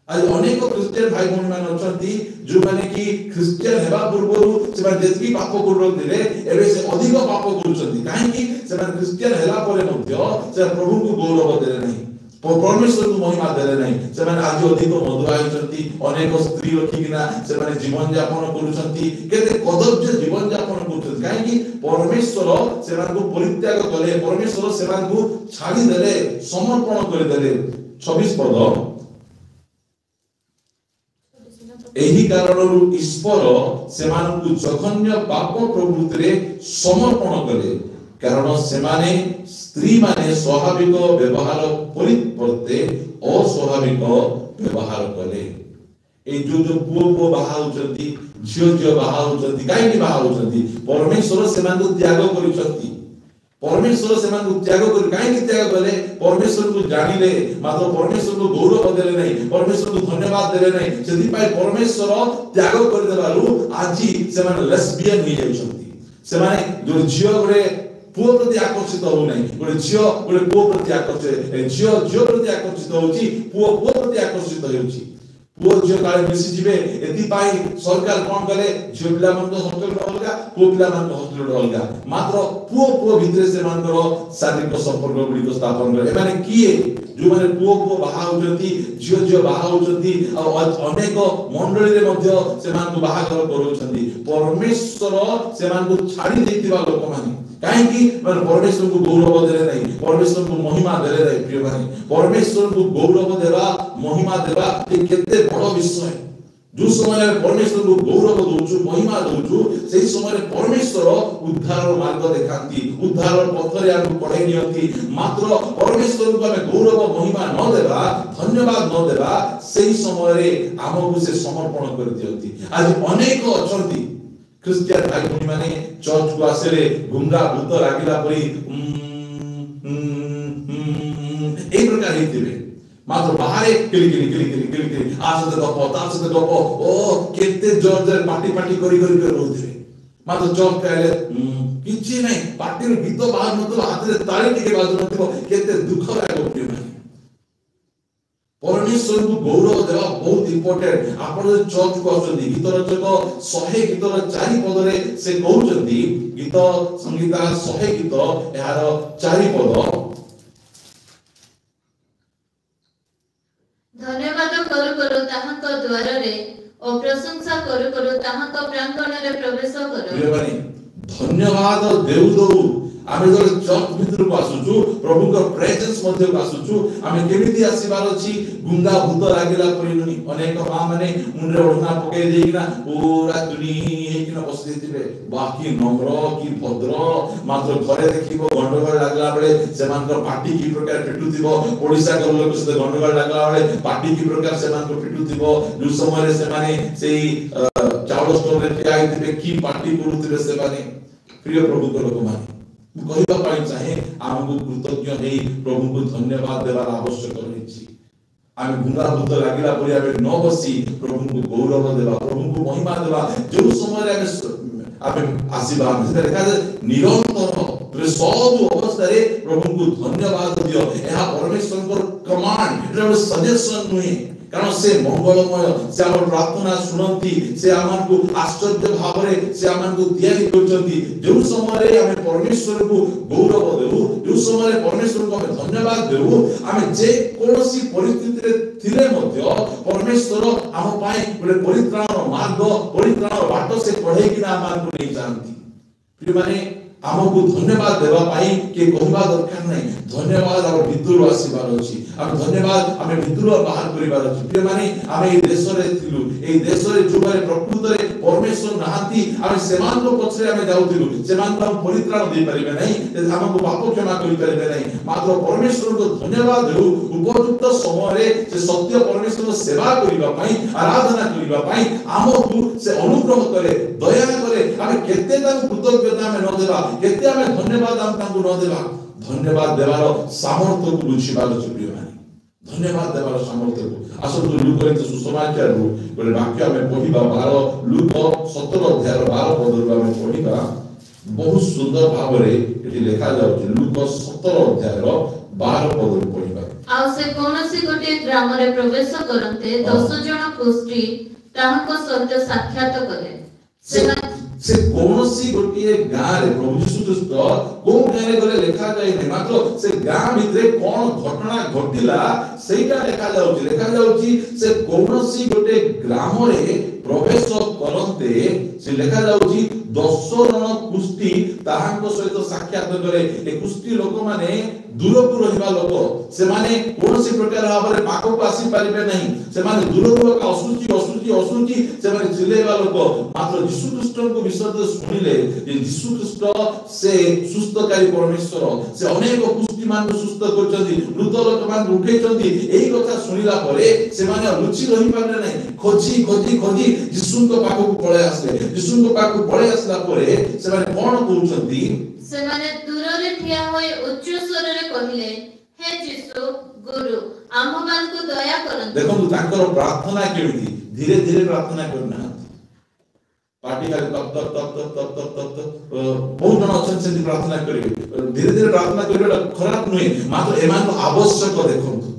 आज अनेक क्रिश्चियन भाई भौणी मान अछंती जो माने कि क्रिश्चियन हेबा पूर्वरु से माने जेतकी पाप करूथिले एबे से अधिक पाप करूछंती काहे कि से माने क्रिश्चियन हेला परे मध्य से प्रभु को गौरव देले नहीं परमेश्वर को महिमा देले नहीं से माने आज अधिक मधुआ होचंती अनेक स्त्री रखिकिना से माने जीवन यापन करूछंती केते कदर्य जीवन यापन करूछंती काहे कि परमेश्वर से माने को परित्याग कले परमेश्वर से माने को छाडी देले समर्पण कर देले 26 पद एही कारणरु ईश्वर सेमानकु जघन्य पाप प्रवृत्ति रे समर्पण कले कारण सेमाने स्त्री माने स्वाभाविक व्यवहार परिवर्ते अस्वाभाविक व्यवहार कले ए जो पुओ बाहा होचंती झियो बाहा होचंती काहे कि बाहा होचंती परमेश्वर सेमानकु त्याग करिसंती परमेश्वर सेमानकु त्याग कर काहे कि त्याग कले परमेश्वर को जानिले मात्र परमेश्वर को गौरव देले नहीं परमेश्वर को धन्यवाद देले नहीं सेति पाई परमेश्वर त्याग कर देबारु आजी सेमान लेस्बियन हो जाउछंती सेमाने जो झियो गोरे पुओ प्रति आकर्षित हो नहीं गोरे झियो गोरे पुओ प्रति आकर्षित झियो प्रति आकर्षित होची पुओ प्रति आकर्षित होची पुओ झियो काले मिसी जिवे एति पाई सरकार कोन करे झियो पिला मन को हॉस्टल अलगा पुओ पिला मन को हॉस्टल अलगा मात्र पुओ भितरे से मानकर शारीरिक संपर्क गुडी को स्थापन करे माने किए जो माने पुओ बाहा होजंती झियो बाहा होजंती अनेक मंडली रे मध्य से मान को बाहा करूछंती परमेश्वर से मान को छाडी देतिबा लोक माने काहे कि माने परमेश्वर को गौरव देले नहीं परमेश्वर को महिमा देले नहीं प्रिय भाई परमेश्वर को गौरव देबा महिमा देबा ये केते बड़ विषय जो समय परमेश्वर को गौरव दउछु महिमा दउछु सेही समय परमेश्वर उद्धार मार्ग देखांती उद्धार पथरे आगु पढाई नियंती मात्र परमेश्वर को हमें गौरव महिमा न देबा धन्यवाद न देबा सेही समय रे हमहु से समर्पण कर दियंती आज अनेक अछंती क्रिश्चियन भाई भौणी माने चर्च को आसेले गुंगा भूत लागिला परी ए प्रकार हेतिबे मात्र बाहरे किली आसते गप ओ केते जोर पार्टी करी रहउथिबे मात्र चर्च काले किछि नै पार्टी रे गीत बाहर नतो हाथ रे ताली टिके बाजु नतो केते दुख लागो प्रिय भाई परमेश्वर को गौरव देवा बहुत इंपोर्टेंट आपण चर्च को आछंती गीत रचक 100 गीतर 4 पद रे से कहउचंती गीत संगीता 100 गीत यार 4 पद धन्यवाद करू ताहाक द्वार रे ओ प्रशंसा करू ताहाक प्रांगण रे प्रवेश करू धन्यवाद देउ आमे जो चर्च भितर को आसुचु प्रभु को प्रेजेंस मध्ये को आसुचु आमे केमिति आसीबार अछि गुंगा भूत लागिला परिनुनी अनेक मां माने मुंडे ओढना पके देइना पूरा दुनी हेकिना बसि देतिबे बाकी नम्र की भद्र मात्र घरे देखिबो गंडगोल लागला बेले सेमान को पार्टी की प्रकार पिटुतिबो ओडिसा को लोक से गंडगोल लागला बेले पार्टी की प्रकार सेमान को पिटुतिबो जो समय से माने सेही चावल स्टोर रे आइतिबे की पार्टी करूतिबे से माने प्रिय प्रभु को लोक माने कहबा पाई चाहे हमको कृतज्ञ हे प्रभु को धन्यवाद देवार आवश्यक रहिछि आमे गुंगा भूत लागिला परि आमे न बसी प्रभु को गौरव देबा प्रभु को महिमा देबा जो समय आमे आसीबा से देखा निरंतर सब अवस्था रे प्रभु को धन्यवाद दियो एहा परमेश्वर को कमांड एटा सजेशन नुहे कारण से मंगलमय से आम प्रार्थना शुणती से आमको आश्चर्य भाव से आमको तैयारी करछंती जो समय आम परमेश्वर को गौरव देऊ जो समय परमेश्वर को आम धन्यवाद देऊ आम जे कोनोसी परिस्थिति रे थिले मध्य परमेश्वर आम पाए गोटे परित्राण मार्ग परित्राण बाट से पढ़े कि आमको नहीं जानती प्रिय माने आमको धन्यवाद देवा पाई के कहबा दरकार नहीं धन्यवाद आम भितर आसीबार अछि आम धन्यवाद आम भितर बाहर करिबार अछि प्रिय माने आम ए देश रे थिलु ए देश रे जुबारे प्रकृत रे परमेश्वर नाहांती आम सेमान को पछरे आम जाउथिलु सेमान को परित्राण दे परिबे नहीं आमको पाप क्षमा करि परिबे नहीं मात्र परमेश्वर को धन्यवाद देउ उपयुक्त समय रे से सत्य परमेश्वर सेवा करिबा पाई आराधना करिबा पाई आमको से अनुग्रह करे दया करे आम केते ता कृतज्ञता में न देबा केते आम धन्यवाद आम तांको न देबा धन्यवाद देवार सामर्थ्य को बुझिबार अछि प्रिय माने धन्यवाद देवार सामर्थ्य को आसतु लूक रे सुसमाचार रू गोटे वाक्य आम पढिबा 12 लूक 17 अध्याय 12 पद आम पढिबा बहुत सुंदर भाव रे एठी लिखा जाउछि लूक 17 अध्याय 12 पद पढिबा आ से कोनोसी गोटे ग्राम रे प्रवेश करन्ते 10 जण कुष्ठी ताहाको सहित साक्षात कले से कोनोसी गोटे गाँ रे प्रभु यीशु ख्रीष्ट को गाँ रे गले लिखा जाय नै मात्र से गाँ भितरे कोन घटना घटिला सेटा लिखा जाउछि से कोनोसी गोटे ग्राम रे प्रवेश करन्ते से लिखा जाउछि 10 जण कुष्ठी ताहाको सहित साक्षात करे ए कुष्ठी लोक माने दूर को रहिबा लोक से माने कोनोसी प्रकार भाबरे पाको को आसी परिबे नहीं से माने दूर को असुचि से माने चिलेबा लोक मात्र यीशु ख्रीष्ट को विषय सुनिले जे यीशु ख्रीष्ट से सुस्थकारी परमेश्वर से अनेक कुष्ठी मान सुस्थ करछथि मृत लोक मान उठेछथि एही कथा सुनिला परे से माने रुचि रहि पारे नहीं खोजी यीशु को पाको को पळे आसले यीशु को पाको पळे आसला परे से माने कोन कहउछथि से माने दूर रे ठिया होय उच्च स्वर रे कहिले हे यीशु गुरु आम मान को दया करन देखो तांकर प्रार्थना केमिति धीरे धीरे प्रार्थना करना पार्टी का तप बहुत जन अछन से प्रार्थना करिवे धीरे धीरे प्रार्थना करिवे खराब नहीं मात्र एमान को आवश्यक देखंतु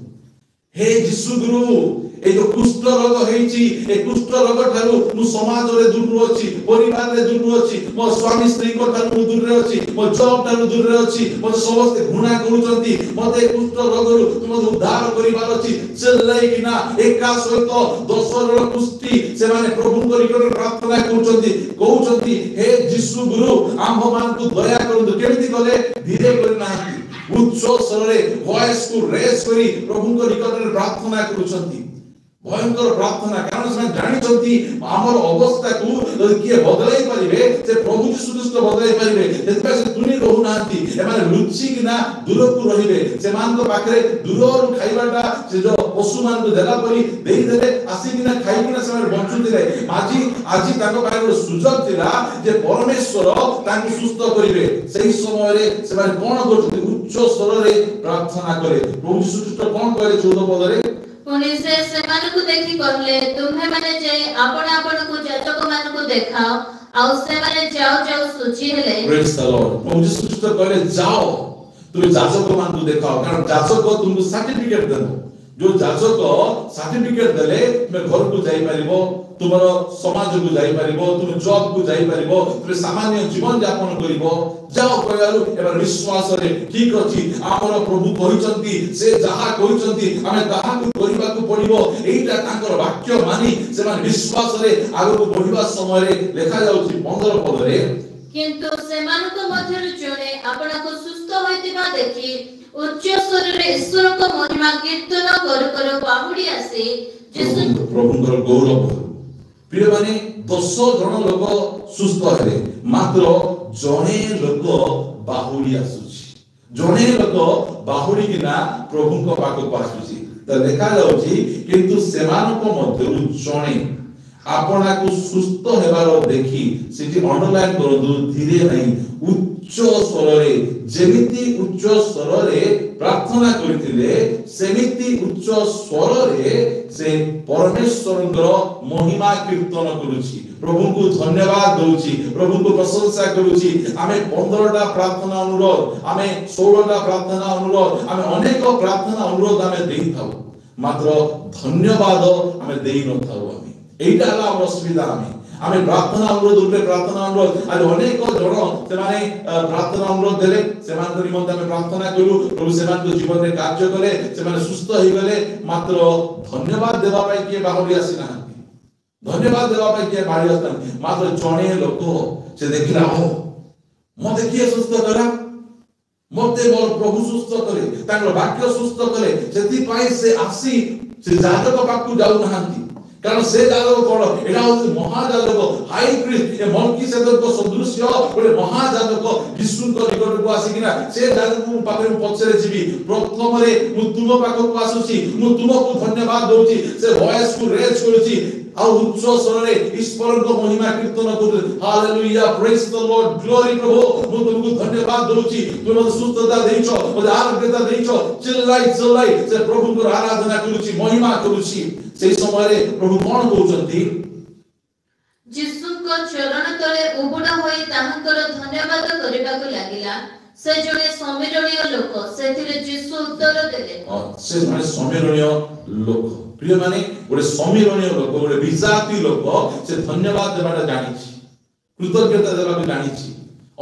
हे यीशु गुरु ए जो कुष्ठ रोग हेची ए कुष्ठ रोग थारु मु समाज रे दूर अछि परिवार रे दूर अछि मो स्वामी स्त्री को थारु दूर रे अछि मो जॉब थारु दूर रे अछि मो समस्त घुणा करूचंती मते कुष्ठ रोग रु तुम उद्धार करिवार अछि चलै किना एका सहित 10 जण कुष्ठी से माने प्रभु करिकर प्रार्थना कहउचंती हे यीशु गुरु आम मान को दया करंतु केमिति गले धीरे करना उच्च स्वरे वॉइस को रेस करी प्रभु को निकट रे प्रार्थना करूचंती भयंकर प्रार्थना कारण से जानि छथि हमर अवस्था को किए बदलाई परिबे से प्रभु यीशु ख्रीष्ट बदलाई परिबे जेतबे से तुनी रहु नांती एमाने लुचि किना दूर को रहिबे से मान को पाखरे दूर खाइबाटा से जो पशु मान को देला परी देई देले आसी किना खाइ किना से बंचुतिले आजी ताको पाखरे सुजग थिला जे परमेश्वर ताको सुस्थ करिवे सेही समय रे से माने कोन करथि उच्च स्वर रे प्रार्थना करे प्रभु यीशु ख्रीष्ट कोन करे 14 पद रे पुनि से सेमान को देखि कहले तुम्हे माने जे आपण को जाजक मान को देखाओ आ से माने जाओ सूची हेले प्रेज द लॉर्ड प्रभु यीशु ख्रीष्ट कहले जाओ तुम जाजक मान को देखाओ कारण जाजक तुमको सर्टिफिकेट देबो जो जाजक सर्टिफिकेट देले तुम घर को जाई परिबो तुमर समाज को जाई परिबो तुम जॉब को जाई परिबो तुम सामान्य जीवन यापन करिबो जाओ कहयालु एबार विश्वास रे ठीक अछि हमर प्रभु कहिसंती से जहा कहिसंती हमें ताहा को करिबा को पड़िबो एटा तांकर वाक्य मानी से मान विश्वास रे आगु को बढ़िबा समय रे लेखा जाउछि 15 पद रे किंतु सेमान को मध्य जणे आपण को सुस्थ होइतिबा देखि उच्च स्वर रे ईश्वर को महिमा कीर्तन कर बाहुडी आसे प्रभुଙ୍କର गौरव प्रिय माने 10 जण लोक सुस्थ हेले मात्र जणे लोक बाहुडी आसुची जणे लोक बाहुडी किना प्रभुଙ୍କ पाखକୁ आसुची त देखा जाउची किंतु सेमानको मध्यरु जणे आपना को सुस्थ हेबार देखि सेठी अंडरलाइन करदु धीरे नहीं उच्च स्वर रे जेमिति उच्च स्वर रे प्रार्थना करथिले सेमिति उच्च स्वर रे से परमेश्वरଙ୍କର महिमा कीर्तन करूची प्रभु को धन्यवाद दउची प्रभु को प्रशंसा करूची आमे 15 टा प्रार्थना अनुरोध आमे 16 टा प्रार्थना अनुरोध आमे अनेक प्रार्थना अनुरोध आमे देई थाउ मात्र धन्यवाद आमे देई न थाउ आमे एटा हला हमर असुविधा आमे प्रार्थना अनुरोध प्रार्थना अनुरोध आज अनेक जण से माने प्रार्थना अनुरोध देले से मान निमंत आमे प्रार्थना करू प्रभु से मान जीवन रे कार्य करे से माने सुस्थ होई गले मात्र धन्यवाद देबा पई के बाहुरी आसी ना धन्यवाद देबा पई के बाहुरी आसी मात्र जणे लोक से देखिला हो मते किए सुस्थ करा मते मोर प्रभु सुस्थ करे तांकर वाक्य सुस्थ करे सेति पई से आसी से जातक पाकु जाउ नहांती कारण से जातक कोन एडा होय महाजातक हाई प्रीस्ट ए मल्कीसेदक सदृश्य बोले महाजातक विष्णु को निकट को आसी किना से जातक पाखरे पछरे जीवी प्रथम रे मु तुम पाख को आसुची मु तुमको धन्यवाद दोची से वॉइस को रेज करूची आ उच्च स्वरे ईश्वर को महिमा कीर्तन करू hallelujah praise the lord glory प्रभु मु तुमको धन्यवाद दोची तुम मते सुस्थता देइछो मते आरोग्यता देइछो चिल्लाई से प्रभु को आराधना करूची महिमा करूची से समय रे प्रभु कोन कहउचंती यीशु को चरण तले उबुडा होई ताहंकर धन्यवाद करिबाकू लागिला से जणे समीरणीय लोक सेथिरे यीशु उत्तर देले से जणे समीरणीय लोक प्रिय माने गोटे समीरणीय लोक गोटे विजाति लोक से धन्यवाद देबाटा जानिछि कृतज्ञता देबाटा जानिछि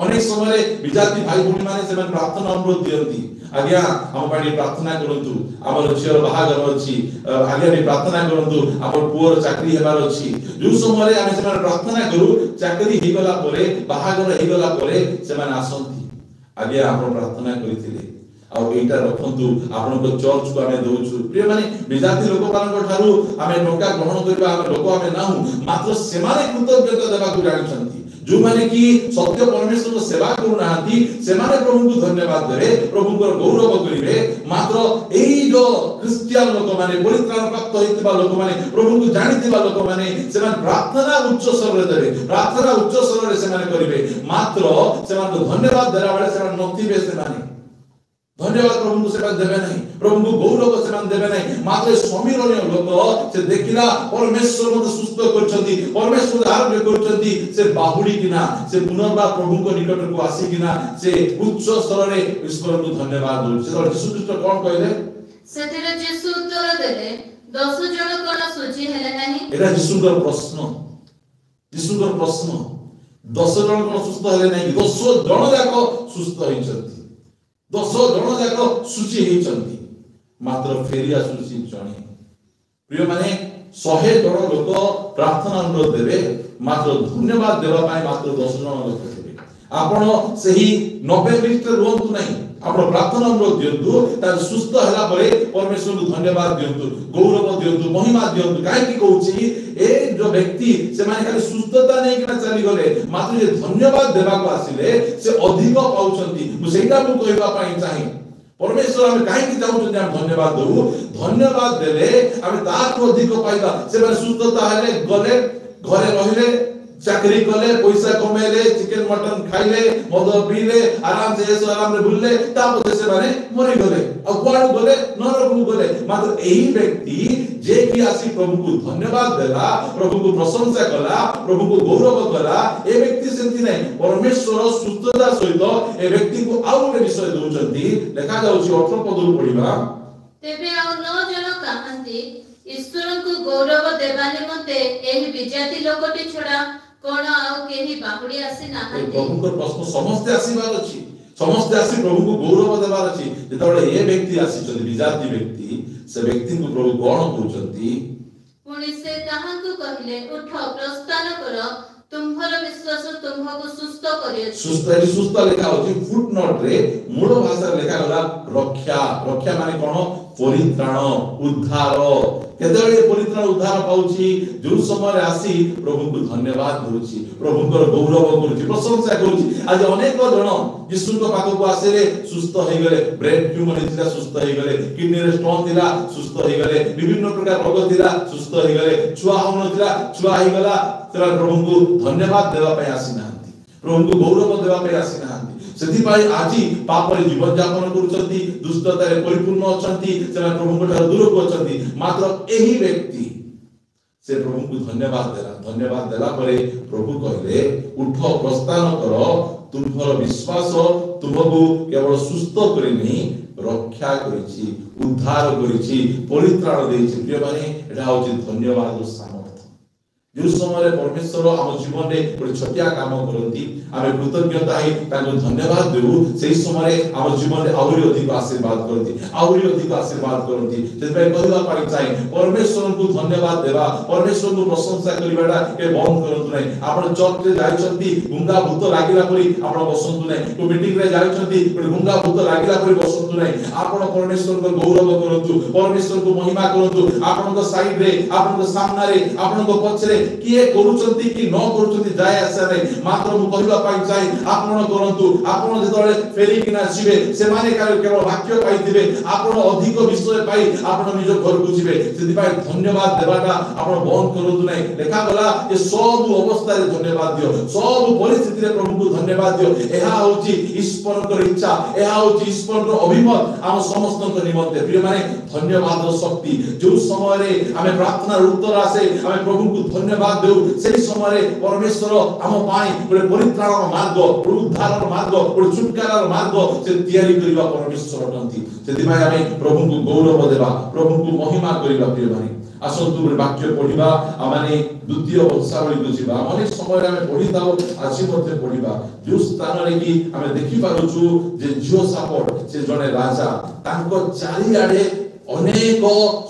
अनेक समय विजाति भाई भूमि माने से प्रार्थना अनुरोध दियंती आज्ञा हम पाटी प्रार्थना करंतु हमर झियर बाहागर अछि आज्ञा भी प्रार्थना करंतु हमर पुअर चाकरी हेबार अछि जो समय आमे से प्रार्थना करू चाकरी हिगला परे बाहागर हिगला परे से माने आसंती आज्ञा हम प्रार्थना करिथिले आ एटा रखंतु आपन को चर्च को आमे दोछु प्रिय माने विजाति लोक मान ठारू आमे टंका ग्रहण करबा आमे लोक आमे नाहु मात्र सेमाने कृतज्ञता देबा को जानिछंती जो माने कि सत्य परमेश्वर को सेवा करू नाहंती से माने प्रभु को धन्यवाद देबे प्रभु को गौरव करिवे मात्र एई जो क्रिश्चियन लोक माने परित्राण प्राप्त होइतबा लोक माने प्रभु को जानितबा लोक माने से माने प्रार्थना उच्च स्वर रे देबे प्रार्थना उच्च स्वर रे से माने करिवे मात्र से माने धन्यवाद देला बेले से माने नथिबे से माने धन्यवाद प्रभु को सेवा देबे नहीं प्रभु को गौरव सेवा देबे नहीं मात्र समीरणीय लोक से देखिला परमेश्वर मते सुस्थ करछंती परमेश्वर आरोग्य करछंती से बाहुडी किना से पुनर्बार प्रभु को निकट को आसी किना से उच्च स्तर रे ईश्वर को धन्यवाद दउ से यीशु ख्रीष्ट कोन कहले सेथिरे यीशु उत्तर देले 10 जण कोन सोची हेले नाही एटा यीशुकर प्रश्न 10 जण कोन सुस्थ हेले नाही 10 जण जाको सुस्थ होइछंती 10 जण जाको सूची हेचंती मात्र फेरिया सूची जणे प्रिय माने 100 जण लोक प्रार्थना अनुरोध देबे मात्र धन्यवाद देबा पाए मात्र 10 जण लोक देबे आपण सही 90 मिनिट रोंतु नाही आपण प्रार्थना अनुरोध दियंतु ता सुस्थ हला परे परमेश्वर को धन्यवाद दियंतु गौरव दियंतु महिमा दियंतु काहे की कहउची ए जो व्यक्ति से माने खाली सुस्थता नै किना चली गले मात्र ये धन्यवाद देबा को आसीले से अधिक पाउछंती मु सेटा मु कहबा पाई चाहि परमेश्वर हमें काहे की चाहउछंती हम धन्यवाद दउ धन्यवाद देले हमें ताको अधिक पाइबा से माने सुस्थता हेले गले घरे रहिले चाकरी कले पैसा कमेले चिकन मटन खाइले मद पीले आराम से ऐसो आराम रे बुलले तापो से माने मरि गले आ कोन गले नरक को गले मात्र एही व्यक्ति जे कि आसी प्रभु को धन्यवाद देला प्रभु को प्रशंसा कला प्रभु को गौरव कला ए व्यक्ति सेंति नै परमेश्वर सुस्थता सहित ए व्यक्ति को आउ एक विषय दोचंती लेखा जाउची 18 पदरु पढिबा तेबे आउ 9 जण कहंती ईश्वर को गौरव देबा निमंते एही विजाति लोकटी छडा कोन आउ केही बाहुडी आसी नाहंती प्रभु को प्रश्न समस्त आसीबार अछि समस्त आसी प्रभु को गौरव देबार अछि जेतबे ए व्यक्ति आसी छथि विजाति व्यक्ति से व्यक्ति को प्रभु कोन कहउचंती पुनि से ताहां को कहिले उठ प्रस्थान कर तुम्हर विश्वास तुमको सुस्थ करियो सुस्थ लिखा होची फुट नोट रे मूल भाषा लिखा गला रक्षा माने कोन परित्राण उद्धार केतबे परित्राण उद्धार पाउची जो समय आसी प्रभु को धन्यवाद दोची प्रभु को गौरव करूची प्रशंसा करूची आज अनेक जण यीशु को पाखो को आसेले सुस्थ होई गले ब्रेन ट्यूमर हिला सुस्थ होई गले किडनी रे स्टोन थिला सुस्थ होई गले विभिन्न प्रकार रोग थिला सुस्थ होई गले छुआ होन थिला छुआ होई गला तेरा प्रभु को धन्यवाद देबा पय आसी नांती प्रभु को गौरव देबा पय आसी नांती सेति पाई आजी पाप रे जीवन यापन करूचंती दुष्टता रे परिपूर्ण अछंती सेना प्रभु को दूर को अछंती मात्र एही व्यक्ति से प्रभु को धन्यवाद देला परे प्रभु कहले उठ प्रस्थान कर तुम्हारा विश्वास तुमको केवल सुस्थ करेनी रक्षा करिछि उद्धार करिछि परित्राण देछि प्रिय माने एटा होछि धन्यवाद सामर्थ जो समय परमेश्वर आम जीवन में गोटे छोटिया काम करती आम कृतज्ञता ही धन्यवाद देऊ से समय आम जीवन में आहरी अधिक आशीर्वाद करती आहरी अधिक आशीर्वाद करती चाहे परमेश्वर को धन्यवाद देवा परमेश्वर को प्रशंसा करवाटा के बंद करंतु नहीं आपण चर्च रे जाइछंती गुंगा भूत लागिला परी आपण बसंतु नहीं को मीटिंग रे जाइछंती गुंगा भूत लागिला परी बसंतु नहीं आपण परमेश्वर को गौरव करंतु परमेश्वर को महिमा करंतु आपण को साइड रे आपण को सामने रे आपण को पछरे किए करूचंती कि न करूचंती जाय आसे नहीं मात्र मु कहबा पाई चाहि आपण करंतु आपण जेतले फेरी किना जिवे से माने केवल वाक्य पाइथिबे आपण अधिक विषय पाई आपण निज घर को जिवे सेति पाई धन्यवाद देबाटा आपण बंद करंतु नहीं देखा गला ये सब अवस्था रे धन्यवाद दियो सब परिस्थिति रे प्रभु को धन्यवाद दियो एहा होची ईश्वर को इच्छा एहा होची ईश्वर को अभिमत हम समस्त को निमंते प्रिय माने धन्यवाद शक्ति जो समय रे हमें प्रार्थना उत्तर आसे हमें प्रभु को धन्यवाद देउ सेही समय परमेश्वर आम पाई गोटे परित्राण मार्ग उद्धार मार्ग गोटे छुटकारार मार्ग से तैयारी करबा परमेश्वर अटंती सेति माय आमे प्रभु को गौरव देबा प्रभु को महिमा करबा प्रिय भाई आसंतु गोटे वाक्य पढिबा आमाने द्वितीय वंशावली को जिबा अनेक समय आमे पढिताओ आज मध्ये पढिबा जो स्थान रे कि आमे देखि पारुछु जे जियोसाफट से जने राजा तांको चारि आडे अनेक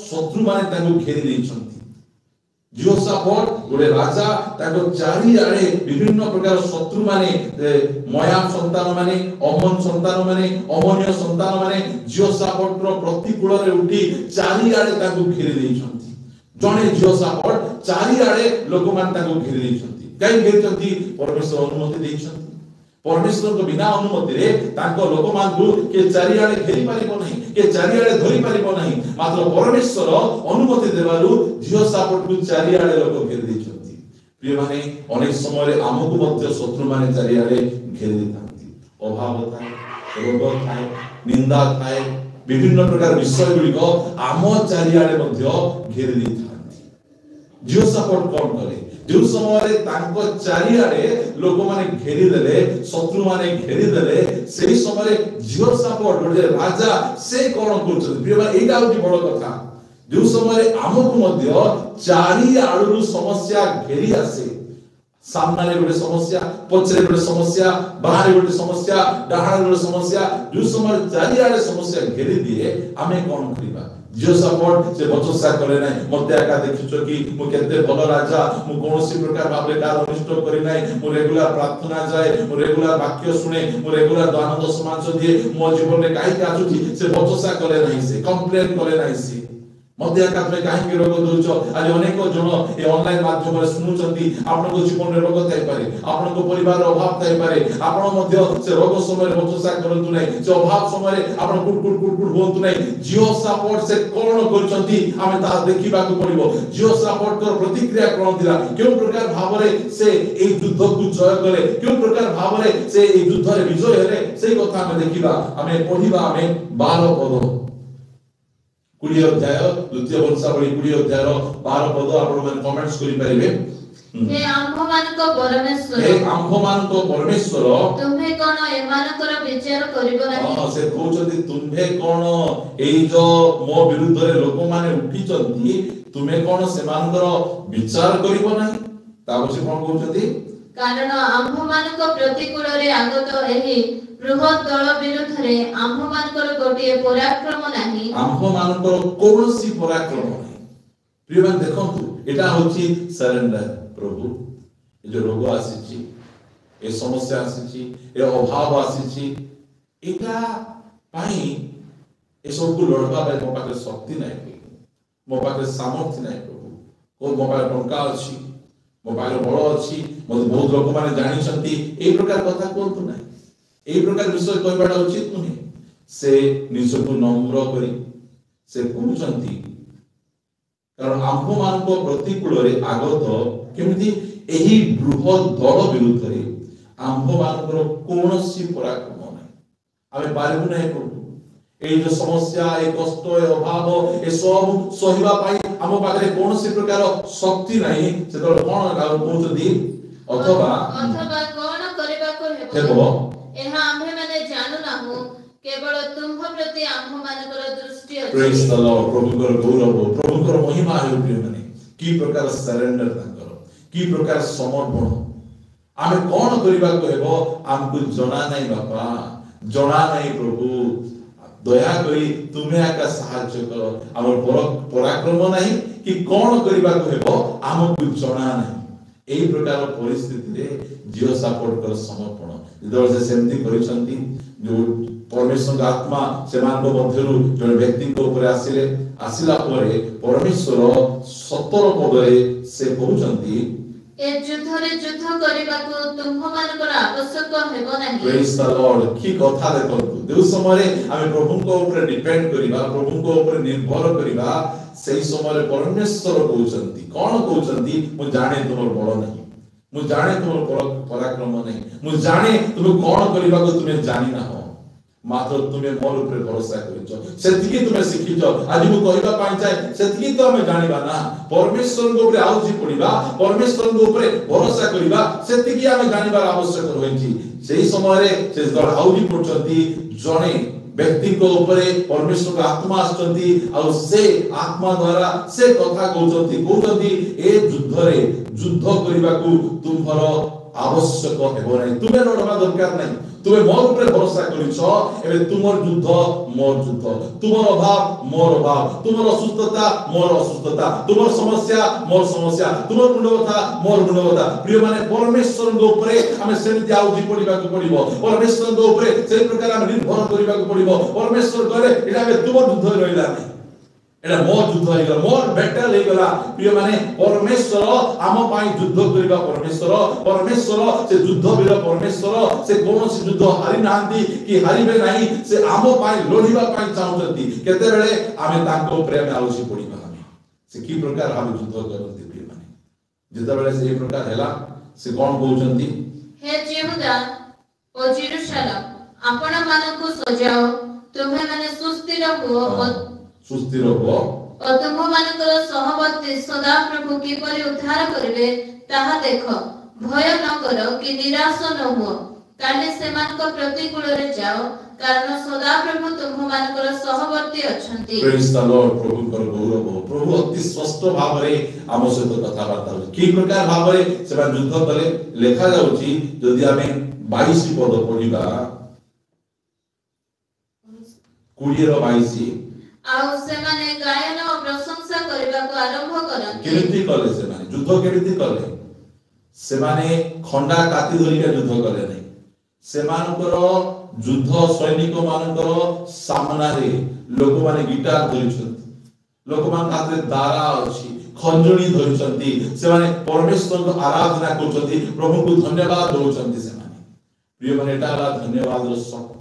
शत्रु माने तांको घेरि दैछंती जियोसाफट गोटे राजा ताको चारि आडे विभिन्न प्रकार शत्रु माने मयाम संतान माने अमन संतान माने अमनीय संतान माने जियोसाफट रो प्रतिकूल रे उठी चारि आडे ताको घेरि दैछंती जने जियोसाफट चारि आडे लोक मान ताको घेरि दैछंती काई घेरिछंती परमेश्वर अनुमति दैछंती परमेश्वर को बिना अनुमति रे ताको लोक मान को के चारि आडे घेरि पारिबो नहीं के चारि आडे धरि पारिबो नहीं मात्र परमेश्वर अनुमति देबालु जियोसाफट को चारि आडे लोक घेरि दैछंती प्रिय माने अनेक समय रे हमकु मध्ये शत्रु माने चारि आडे घेरि दैथांती अभाव थाए रोग थाए निंदा थाए विभिन्न प्रकार विषय गुडी को आम चारि आडे मध्ये घेरि दैथांती जियोसाफट कोन करे जो समय तांको चारि आडे लोक माने घेरि देले शत्रु माने घेरि देले सेही समय जियोसाफट गोटे राजा से कोन करछ प्रिय भाई एटा होती बड़ कथा जो समय हमकु मध्ये चारि आडु समस्या घेरि आसे सामने गोटे समस्या पछरे गोटे समस्या बाहर गोटे समस्या डाहार गोटे समस्या जो समय चारि आडे समस्या घेरि दिए आमे कोन करिबा जियोसाफट से बचसा करे नै मते आका देखिछो कि मु केते भलो राजा मु कोनोसी प्रकार भाबे कार अनिष्ट करि नै मु रेगुलर प्रार्थना जाय मु रेगुलर वाक्य सुने मु रेगुलर दान दशमांश दिए मो जीवन रे काई का आछुची से बचसा करे नै से कंप्लेन करे नै से मध्य आकाश कहीं रोग दूच आज अनेक जन ये ऑनलाइन माध्यम शुणुंट आपन जीवन में रोग थाई पारे आपन परिवार अभाव थाई पारे आपन से रोग समय बचसा करंतु नै से अभाव समय आपन कुट होंतु नै जियोसाफट से कोन करचंती हमें ता देखिबा को पड़िबो जियोसाफट कर प्रतिक्रिया कोन दिला केउ प्रकार भाव रे से ए युद्ध को जय करे केउ प्रकार भाव रे से ए युद्ध रे विजय हेले सेही कथा हमें देखिबा हमें पढिबा हमें 12 पद 20 अध्याय द्वितीय वंशावली 20 अध्याय 12 पद आपण मन कमेंट्स करि परिबे हे आम्भमान को परमेश्वर तुम्हे कोन एमानकर विचार करिबो नाही हां से कहउछथि तुम्हे कोन एई जो मो विरुद्ध रे लोक माने उठिचंती तुम्हे कोन सेमानकर विचार करिबो नाही ताबसे कोन कहउछथि कारण आम्भमान को प्रतिकूल रे आगत एही बृहत दल विरुद्ध रे आम्भमानकर गोटिए पराक्रम नाही आम्भमानकर कोनोसी पराक्रम नाही प्रियमान देखंतु एटा होची सरेंडर प्रभु ए जो रोग आसीची ए समस्या आसीची ए अभाव आसीची एटा पाई ए सब को लड़बा बे मो पाखे शक्ति नाही मो पाखे सामर्थ्य नाही प्रभु को मो पाखे टंका अछि मो पाखे बळ अछि मते बहुत लोक माने जानि छथि ए प्रकार कथा कोंतु नाही ए प्रकार विषय कहबाटा उचित नुहे से निजको नम्र करी से कहउछंती कारण आम्भ मानको प्रतिकूल रे आगत केमिति एही बृहत दल विरुद्ध रे आम्भ मानकर कोनोसी पराक्रम नाही आमे पारिबु नाही प्रभु ए जो समस्या ए कष्ट ए अभाव ए सब सहिबा पाई हम पाखरे कोनोसी प्रकार शक्ति नाही से तो कोन कहउछंती अथवा कोन करबा को हेबो एहा आम्भे माने जानू नाहु केवल तुम प्रति आम्भ मानकर दृष्टि प्रेज अछि द लॉर्ड प्रभुकर गौरव प्रभुकर महिमा है प्रिय माने की प्रकार सरेंडर तांकर की प्रकार समर्पण आमे कोन करिबा कहबो हमकु जणा नै बापा जणा नै प्रभु दया करी तुमे आका सहाय्य करो हमर पराक्रम नाही कि कोन करिबा कहबो हमकु जणा नै एई प्रकार परिस्थिति रे जियो सपोर्ट कर समर्पण जदर से सेमती करिसंती जो परमेश्वर का आत्मा सेमान को मध्यरु जण व्यक्ति को ऊपर आसिले आसिला परे परमेश्वर 17 पदरे से कहउचंती ए युद्ध रे युद्ध करिबाको तुम मानकर आवश्यक हेबो नाही प्रेज द लॉर्ड की कथा देखंतु देउ समय आमे प्रभु को ऊपर डिपेंड करिबा प्रभु को ऊपर निर्भर करिबा सेही समय परमेश्वर कहउचंती कोन कहउचंती मु जाने तुमर बळ नाही मु जाने तुमर पराक्रम नाही मु जाने तुम कोन करिबा को तुमे जानि ना हो मात्र तुमे मोर ऊपर भरोसा करिचो सेतिकी तुमे सिखिचो आज मु कहिबा पाई चाहे सेतिकी तो हमें जानिबा ना परमेश्वर को ऊपर आउजी पडिबा परमेश्वर को ऊपर भरोसा करिबा सेतिकी हमें जानिबार आवश्यक होइची सेही समय रे से जण आउजी पडचंती जणे व्यक्ति को ऊपर परमेश्वर का आत्मा आछंती और से आत्मा द्वारा से कथा कहउचंती ए युद्ध रे युद्ध करिबा को तुमर आवश्यक हेबो नै तुमे लड़वा दरकार नै तुमे मोर ऊपर भरोसा करिछो एबे तुमर युद्ध मोर युद्ध तुमर अभाव मोर अभाव तुमर असुस्थता मोर असुस्थता तुमर समस्या मोर समस्या तुमर गुणवत्ता मोर गुणवत्ता प्रिय माने परमेश्वर के ऊपर हमें सेमति आउजी पडिबा को पडिबो परमेश्वर के ऊपर से प्रकार हम निर्भर करिबा को पडिबो परमेश्वर करे एटा बे तुमर युद्ध रहिला नै एटा मोर युद्ध होइगला मोर बैटल होइगला प्रिय माने परमेश्वर आम पाई युद्ध करिबा परमेश्वर से युद्ध वीर परमेश्वर से कोनोसी युद्ध हारि नांती कि हारिबे नाही से आम पाई लढिबा पाई चाहउचंती केते बेले आमे ताको प्रेम आउसी पडिबा हमें से की प्रकार हम युद्ध करते प्रिय माने जेता बेले से प्रकार हैला से कोन कहउचंती हे यहूदा ओ जेरूशलेम आपण मानको सजाओ तुम्हे माने सुस्थिर हो सुस्थिर हो और तुम मानकर सहवर्ती सदा प्रभु किपरि उद्धार करिवे ताहा देखो भय न करो कि निराश न हो काले सेमानक प्रतिकूल रे जाओ कारण सदा प्रभु तुम मानकर सहवर्ती अछंती प्रेज द लॉर्ड प्रभु कर गौरव प्रभु अति स्पष्ट भाव रे आम सहित कथा वार्ता की प्रकार भाव रे सेबा युद्ध कले लेखा जाउची जदि हमें 22 पद पढिबा 20 रो 22 आउ से माने गायन और प्रशंसा करबा को आरंभ करंती केमिति कले से माने युद्ध केमिति कले से माने खंडा काटी धरि के युद्ध कले नै से मानकर युद्ध सैनिक मानकर सामना रे लोक माने गिटार धरिछंती लोक मान हाथ रे दारा अछि खंजणी धरिछंती से माने परमेश्वर को आराधना करछंती प्रभु को धन्यवाद दउछंती से माने प्रिय माने एटा धन्यवाद रो शक्ति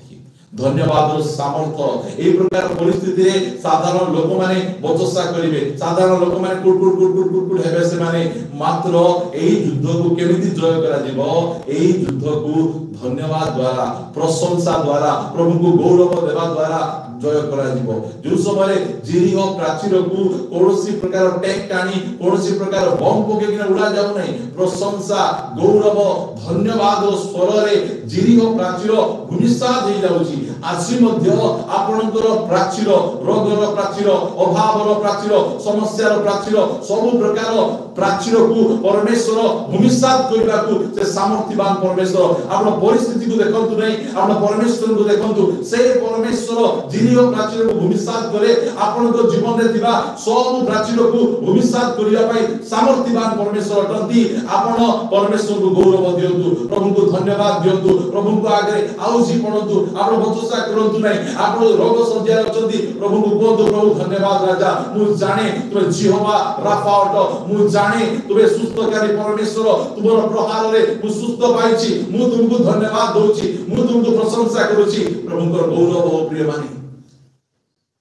धन्यवाद सामर्थ ए प्रकार परिस्थिति रे साधारण लोक माने बचसा करिवे साधारण लोक माने कुट हेबे से माने मात्र एई युद्ध को केमिति जय करा जिवो एई युद्ध को धन्यवाद द्वारा प्रशंसा द्वारा प्रभु को गौरव देवा द्वारा जय करा जिवो जो समय जिरिह प्राचीर को कोनोसी प्रकार टैक टाणी कोनोसी प्रकार बम पके किना उड़ा जाउ नै प्रशंसा गौरव धन्यवाद स्वर रे जिरिह प्राचीर भूमिसात हो जाउची आसी मध्य आपनकर प्राचीर रोगर प्राचीर अभावर प्राचीर समस्यार प्राचीर सब प्रकार प्राचीर को परमेश्वर भूमिसात करबा को से सामर्थ्यवान परमेश्वर आपन परिस्थिति को देखंतु नै आपन परमेश्वर को देखंतु से परमेश्वर जिरिह प्राचीर को भूमिसात करे आपन को जीवन रे थिबा सब प्राचीर को भूमिसात करिया पाई सामर्थ्यवान परमेश्वर अटंती आपन परमेश्वर को गौरव दियंतु प्रभु को धन्यवाद दियंतु प्रभु को आगे आउजी पडंतु आपन बचसा करंतु नै आपन रोग संध्या अछंती प्रभु को कहंतु प्रभु धन्यवाद राजा मु जाने तुमे जिहोवा राफा अट मु जाने तुमे सुस्थकारी परमेश्वर तुमर प्रहार रे मु सुस्थ पाइछि मु तुमको धन्यवाद दउछि मु तुमको प्रशंसा करूछि प्रभु को गौरव प्रिय माने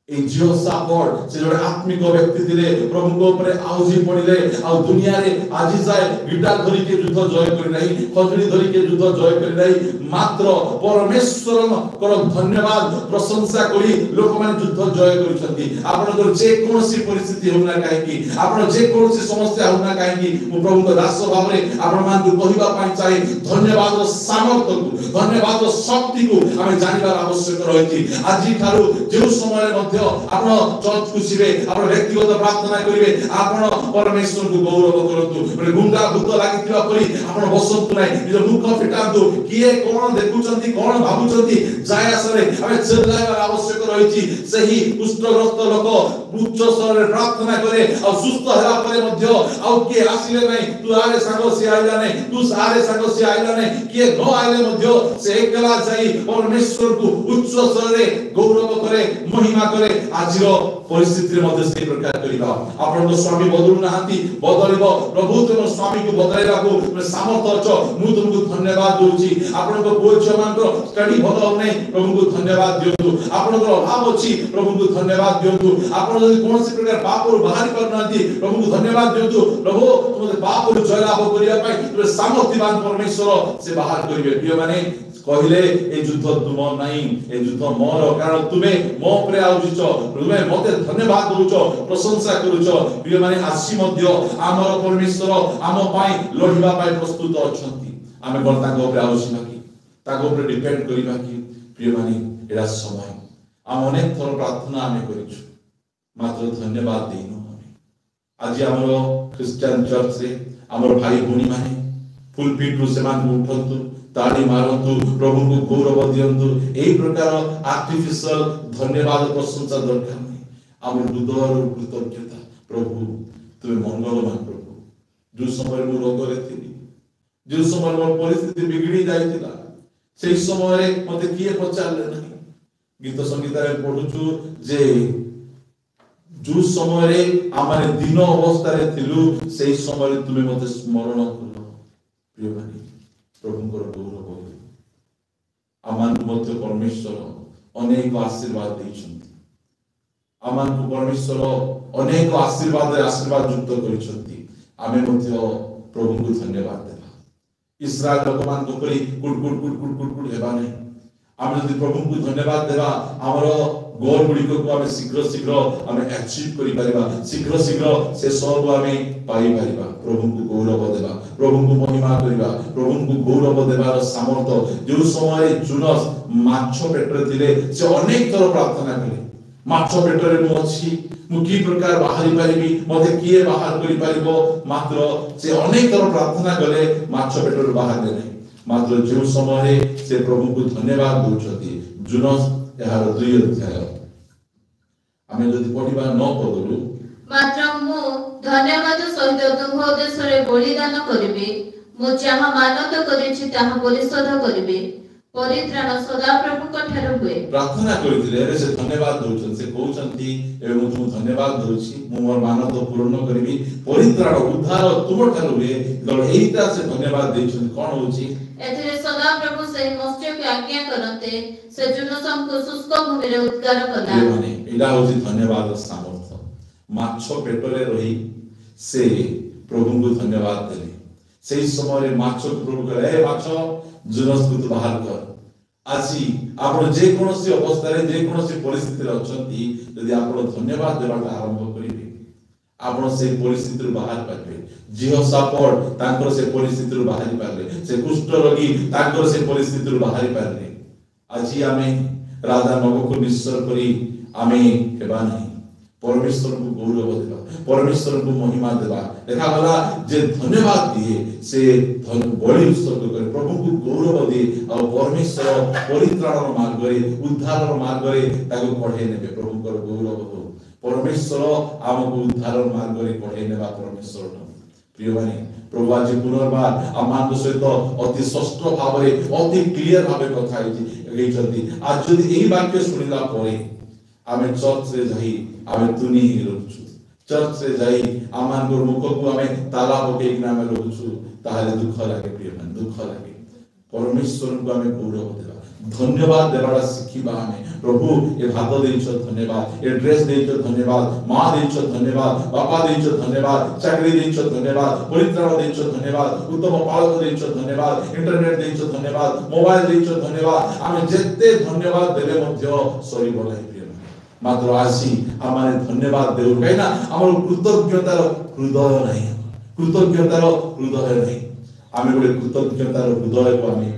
এই জিহୋଶାଫାଟ ସେ ଜଣେ ଆତ୍ମିକ ବ୍ୟକ୍ତି ଥିଲେ, ପ୍ରଭୁଙ୍କ ଉପରେ ଆଉଜି ପଡ଼ିଲେ। ଆଉ ଦୁନିଆରେ ଆଜି ଯାଏ ଗିଟାର ଧରିକି ଯୁଦ୍ଧ ଜୟ କରି ନାହିଁ, ଖଜୁରୀ ଧରିକି ଯୁଦ୍ଧ ଜୟ କରି ନାହିଁ, ମାତ୍ର ପରମେଶ୍ୱରଙ୍କର ଧନ୍ୟବାଦ ପ୍ରଶଂସା କରି ଲୋକମାନେ ଯୁଦ୍ଧ ଜୟ କରିଛନ୍ତି। ଆପଣଙ୍କର ଯେକୌଣସି ପରିସ୍ଥିତି ହେଉନା କାହିଁକି, ଆପଣ ଯେକୌଣସି ସମସ୍ୟା ହେଉନା କାହିଁକି, ମୁଁ ପ୍ରଭୁଙ୍କ ଦାସ ଭାବରେ ଆପଣମାନଙ୍କୁ କହିବା ପାଇଁ ଚାହେଁ, ଧନ୍ୟବାଦର ସାମର୍ଥ୍ୟକୁ, ଧନ୍ୟବାଦର ଶକ୍ତିକୁ ଆମେ ଜାଣିବାର ଆବଶ୍ୟକ ରହିଛି। ଆଜିଠାରୁ ଯେଉଁ ସମୟରେ ମଧ୍ୟ ଆପଣ ଚର୍ଚ୍ଚକୁ ଯିବେ, ଆପଣ ବ୍ୟକ୍ତିଗତ ପ୍ରାର୍ଥନା କରିବେ, ଆପଣ ପରମେଶ୍ୱରଙ୍କୁ ଗୌରବ କରନ୍ତୁ। ଗୁଣ୍ଡା ଭୂତ ଲାଗିଥିବା ପରି ଆପଣ ବସନ୍ତୁ ନାହିଁ, ନିଜ ମୁଖ ଫିଟାନ୍ତୁ। କିଏ କଣ ଦେଖୁଛନ୍ତି, କଣ ଭାବୁଛନ୍ତି, ଯାଏ ଆସରେ ଆମେ ଚିଲ୍ଲାଇବାର ଆବଶ୍ୟକ ରହିଛି। ସେହି କୁଷ୍ଠଗ୍ରସ୍ତ ଲୋକ ଉଚ୍ଚ ସ୍ୱରରେ ପ୍ରାର୍ଥନା କରେ, ଆଉ ସୁସ୍ଥ ହେଲା ପରେ ମଧ୍ୟ ଆଉ କିଏ ଆସିଲେ ନାହିଁ, ତୁ ଆରେ ସାଙ୍ଗ ସିଏ ଆଇଲା ନାହିଁ, ତୁ ଆରେ ସାଙ୍ଗ ସିଏ ଆଇଲା ନାହିଁ, କିଏ ନ ଆଇଲେ ମଧ୍ୟ ସେ ଏକଲା ଯାଇ ପରମେଶ୍ୱରକୁ ଉଚ୍ଚ ସ୍ୱରରେ ଗୌରବ କରେ, ମହିମା କରେ। ଆଜିର ପରିସ୍ଥିତିରେ ମଧ୍ୟ ସେହି ପ୍ରକାର କରିବା। ଆପଣଙ୍କ ସ୍ୱାମୀ ବଦଳୁ ନାହାନ୍ତି, ବଦଳିବ। ପ୍ରଭୁ ତୁମ ସ୍ୱାମୀକୁ ବଦଳାଇବାକୁ ସାମର୍ଥ୍ୟ ଅଛ, ମୁଁ ତୁମକୁ ଧନ୍ୟବାଦ ଦଉଛି। ଆପଣଙ୍କ ପୁଅ ଝିଅମାନଙ୍କର ଷ୍ଟଡି ଭଲ ହଉନାହିଁ, ପ୍ରଭୁଙ୍କୁ ଧନ୍ୟବାଦ ଦିଅନ୍ତୁ। ଆପଣଙ୍କର ଅଭାବ ଅଛି, ପ୍ରଭୁଙ୍କୁ ଧନ୍ୟବାଦ ଦିଅନ୍ତୁ। ଆପଣ ଯଦି କୌଣସି ପ୍ରକାର ପାପରୁ ବାହାରି ପାରୁନାହାନ୍ତି, ପ୍ରଭୁଙ୍କୁ ଧନ୍ୟବାଦ ଦିଅନ୍ତୁ। ପ୍ରଭୁ ତୁମେ ପାପରୁ ଜୟଲାଭ କରିବା ପାଇଁ ତୁମେ ସାମର୍ଥ୍ୟବାନ ପରମେଶ୍ୱର ସେ ବାହାର କରିବେ। ପ୍ରିୟମାନେ କହିଲେ ଏ ଯୁଦ୍ଧ ତୁମ ନାହିଁ, ଏ ଯୁଦ୍ଧ ମୋର, କାରଣ ତୁମେ ମୋ ଉପରେ ଆଉଜିଛ, ତୁମେ ମତେ ଧନ୍ୟବାଦ ଦଉଛ, ପ୍ରଶଂସା କରୁଛ। ପ୍ରିୟମାନେ ଆସି ମଧ୍ୟ ଆମର ପରମେଶ୍ୱର ଆମ ପାଇଁ ଲଢ଼ିବା ପାଇଁ ପ୍ରସ୍ତୁତ ଅଛନ୍ତି। ଆମେ କଣ ତାଙ୍କ ଉପରେ ଆଉଜିବା କି, ତାଙ୍କ ଉପରେ ଡିପେଣ୍ଡ କରିବା କି? ପ୍ରିୟମାନେ ଏଟା ସମୟ। ଆମେ ଅନେକ ଥର ପ୍ରାର୍ଥନା ଆମେ କରିଛୁ, ମାତ୍ର ଧନ୍ୟବାଦ ଦେଇନୁ। ଆମେ ଆଜି ଆମର ଖ୍ରୀଷ୍ଟିଆନ ଚର୍ଚ୍ଚରେ ଆମର ଭାଇ ଭଉଣୀ ମାନେ ପୁଲପିଟରୁ ସେମାନଙ୍କୁ ଉଠନ୍ତୁ, ताड़ी मारतु, प्रभु को गौरव दियंतु। एई प्रकार आर्टिफिशियल धन्यवाद प्रशंसा दरकार नहीं। आम हृदय कृतज्ञता, प्रभु तुम्हें मंगलमान। प्रभु जो समय मु रोगरे थी, जो समय मोर परिस्थिति बिगड़ी जाइतिला, से समय मते किए पचारले नहीं। गीत संगीत रे पढुछु जे जो समय आमारे दिन अवस्था रे थिलु, से समय तुमे मते स्मरण करो। प्रिय भाई प्रभुଙ୍କର ଗୌରବ ଆମମାନଙ୍କୁ ମଧ୍ୟ ପରମେଶ୍ୱର ଅନେକ ଆଶୀର୍ବାଦ ଦେଇଛନ୍ତି। ଆମମାନଙ୍କୁ ପରମେଶ୍ୱର ଅନେକ ଆଶୀର୍ବାଦ ଯୁକ୍ତ କରିଛନ୍ତି। ଆମେ ମଧ୍ୟ ପ୍ରଭୁଙ୍କୁ ଧନ୍ୟବାଦ ଦେବା। ଇସ୍ରାଏଲ ଲୋକମାନଙ୍କ ପରି କୁଡ଼ ହେବା ନାହିଁ। ଆମେ ଯଦି ପ୍ରଭୁଙ୍କୁ ଧନ୍ୟବାଦ ଦେବା, ଆମର ଗୋଲ ଗୁଡ଼ିକକୁ ଆମେ ଶୀଘ୍ର ଆମେ ଆଚିଭ୍ କରିପାରିବା, ଶୀଘ୍ର ସେ ସବୁ ଆମେ ପାଇପାରିବା। ପ୍ରଭୁଙ୍କୁ ଗୌରବ ଦେବା, ପ୍ରଭୁଙ୍କୁ ମହିମା କରିବା, ପ୍ରଭୁଙ୍କୁ ଗୌରବ ଦେବାର ସାମର୍ଥ୍ୟ। ଯେଉଁ ସମୟରେ ଜୁନସ୍ ମାଛ ପେଟରେ ଥିଲେ, ସେ ଅନେକ ଥର ପ୍ରାର୍ଥନା କଲେ, ମାଛ ପେଟରେ ମୁଁ ଅଛି, ମୁଁ କି ପ୍ରକାର ବାହାରି ପାରିବି, ମତେ କିଏ ବାହାର କରିପାରିବ? ମାତ୍ର ସେ ଅନେକ ଥର ପ୍ରାର୍ଥନା କଲେ, ମାଛ ପେଟରୁ ବାହାରିଲେ ନାହିଁ। ମାତ୍ର ଯେଉଁ ସମୟରେ ସେ ପ୍ରଭୁଙ୍କୁ ଧନ୍ୟବାଦ ଦଉଛନ୍ତି, ଜୁନସ୍ ଏହାର 2 ଅଧ୍ୟାୟ ଆମେ ଯଦି ପଢିବା 9 ପଦରୁ, ମାତ୍ର ମୁଁ ଧନ୍ୟବାଦ ସହିତ ତୁମ ଉଦ୍ଦେଶ୍ୟରେ ବଳିଦାନ କରିବି, ମୁଁ ଯାହା ମାନତ କରିଛି ତାହା ପରିଶୋଧ କରିବି। ପରିତ୍ରାଣ ସଦାପ୍ରଭୁଙ୍କ ଠାରୁ ହୁଏ। ପ୍ରାର୍ଥନା କରିଥିଲେ, ଏବେ ସେ ଧନ୍ୟବାଦ ଦଉଛନ୍ତି। ସେ କହୁଛନ୍ତି, ଏବେ ମୁଁ ତୁମକୁ ଧନ୍ୟବାଦ ଦଉଛି, ମୁଁ ମୋର ମାନତ ପୂରଣ କରିବି, ପରିତ୍ରାଣ ଉଦ୍ଧାର ତୁମ ଠାରୁ ହୁଏ। ଏଇଟା ସେ ଧନ୍ୟବାଦ ଦେଇଛନ୍ତି। କଣ ହଉଛି? ଏଥିରେ ସଦାପ୍ରଭୁ ସେହି ମତ୍ସ୍ୟକୁ ଆଜ୍ଞା କରନ୍ତେ, ସେ ଜୁନସଙ୍କୁ ଶୁଷ୍କ ଭୂମିରେ ଉଦ୍ଗାର କଲା। ମାନେ ଏଇଟା ହଉଛି ଧନ୍ୟବାଦର ସାମର୍ଥ୍ୟ। ମାଛ ପେଟରେ ରହି ସେ ପ୍ରଭୁଙ୍କୁ ଧନ୍ୟବାଦ ଦେଲେ। ସେହି ସମୟରେ ମାଛକୁ ପ୍ରଭୁ କହିଲେ, ଏ ମାଛ ଜୁନସକୁ ତୁ ବାହାର କର। ଆଜି ଆପଣ ଯେକୌଣସି ଅବସ୍ଥାରେ, ଯେକୌଣସି ପରିସ୍ଥିତିରେ ଅଛନ୍ତି, ଯଦି ଆପଣ ଧନ୍ୟବାଦ ଦେବାଟା ଆରମ୍ଭ କରିବେ, ଆପଣ ସେ ପରିସ୍ଥିତିରୁ ବାହାରି ପାରିବେ। ଜିହୋଶାଫାଟ ତାଙ୍କର ସେ ପରିସ୍ଥିତିରୁ ବାହାରି ପାରିଲେ, ସେ କୁଷ୍ଠ ରୋଗୀ ତାଙ୍କର ସେ ପରିସ୍ଥିତିରୁ ବାହାରି ପାରିଲେ। ଆଜି ଆମେ ରାଜା ନବୁକଦ୍ନେସର ପରି ଆମେ ହେବା ନାହିଁ। ପରମେଶ୍ୱରଙ୍କୁ ଗୌରବ ଦେବା, ପରମେଶ୍ୱରଙ୍କୁ ମହିମା ଦେବା। ଲେଖାଗଲା ଯେ ଧନ୍ୟବାଦ ଦିଏ ସେ ବଳି ଉତ୍ସର୍ଗ କରେ, ପ୍ରଭୁଙ୍କୁ ଗୌରବ ଦିଏ, ଆଉ ପରମେଶ୍ୱର ପରିତ୍ରାଣର ମାର୍ଗରେ, ଉଦ୍ଧାରର ମାର୍ଗରେ ତାକୁ କଢେଇ ନେବେ। ପ୍ରଭୁଙ୍କର ଗୌରବ ହଉ। ପରମେଶ୍ୱର ଆମକୁ ଉଦ୍ଧାର ମାର୍ଗରେ କଢେଇ ନେବା ପରମେଶ୍ୱର। ପ୍ରିୟମାନେ, ପ୍ରଭୁ ଆଜି ପୁନର୍ବାର ଆମମାନଙ୍କ ସହିତ ଅତି ସ୍ପଷ୍ଟ ଭାବରେ, ଅତି କ୍ଲିୟର ଭାବେ କଥା ହେଇଛନ୍ତି। ଆଜି ଯଦି ଏହି ବାକ୍ୟ ଶୁଣିଲା ପରେ ଆମେ ଚର୍ଚ୍ଚରେ ଯାଇ ଆମେ ତୁନି ରହୁଛୁ, ଚର୍ଚ୍ଚରେ ଯାଇ ଆମମାନଙ୍କର ମୁଖକୁ ଆମେ ତାଲା ପକେଇକିନା ଆମେ ରହୁଛୁ, ତାହେଲେ ଦୁଃଖ ଲାଗେ। ପ୍ରିୟମାନେ, ଦୁଃଖ ଲାଗେ। ପରମେଶ୍ୱରଙ୍କୁ ଆମେ ଗୌରବ ଦେବା, ଧନ୍ୟବାଦ ଦେବାଟା ଶିଖିବା। ଆମେ प्रभु ए भात देइछ धन्यवाद, ए ड्रेस देइछ धन्यवाद, माँ देइछ धन्यवाद, बापा देइछ धन्यवाद, चाकरी देइछ धन्यवाद, परित्राण देइछ धन्यवाद, उत्तम पालक देइछ धन्यवाद, इंटरनेट देइछ धन्यवाद, मोबाइल देइछ धन्यवाद। आमे जेते धन्यवाद देले मध्य सरीब नाही प्रिय मात्र आसी आमाने धन्यवाद देउ कहिना हमर कृतज्ञतार हृदय नाही, कृतज्ञतार हृदय नाही। आमे गोटे कृतज्ञतार हृदय को आमे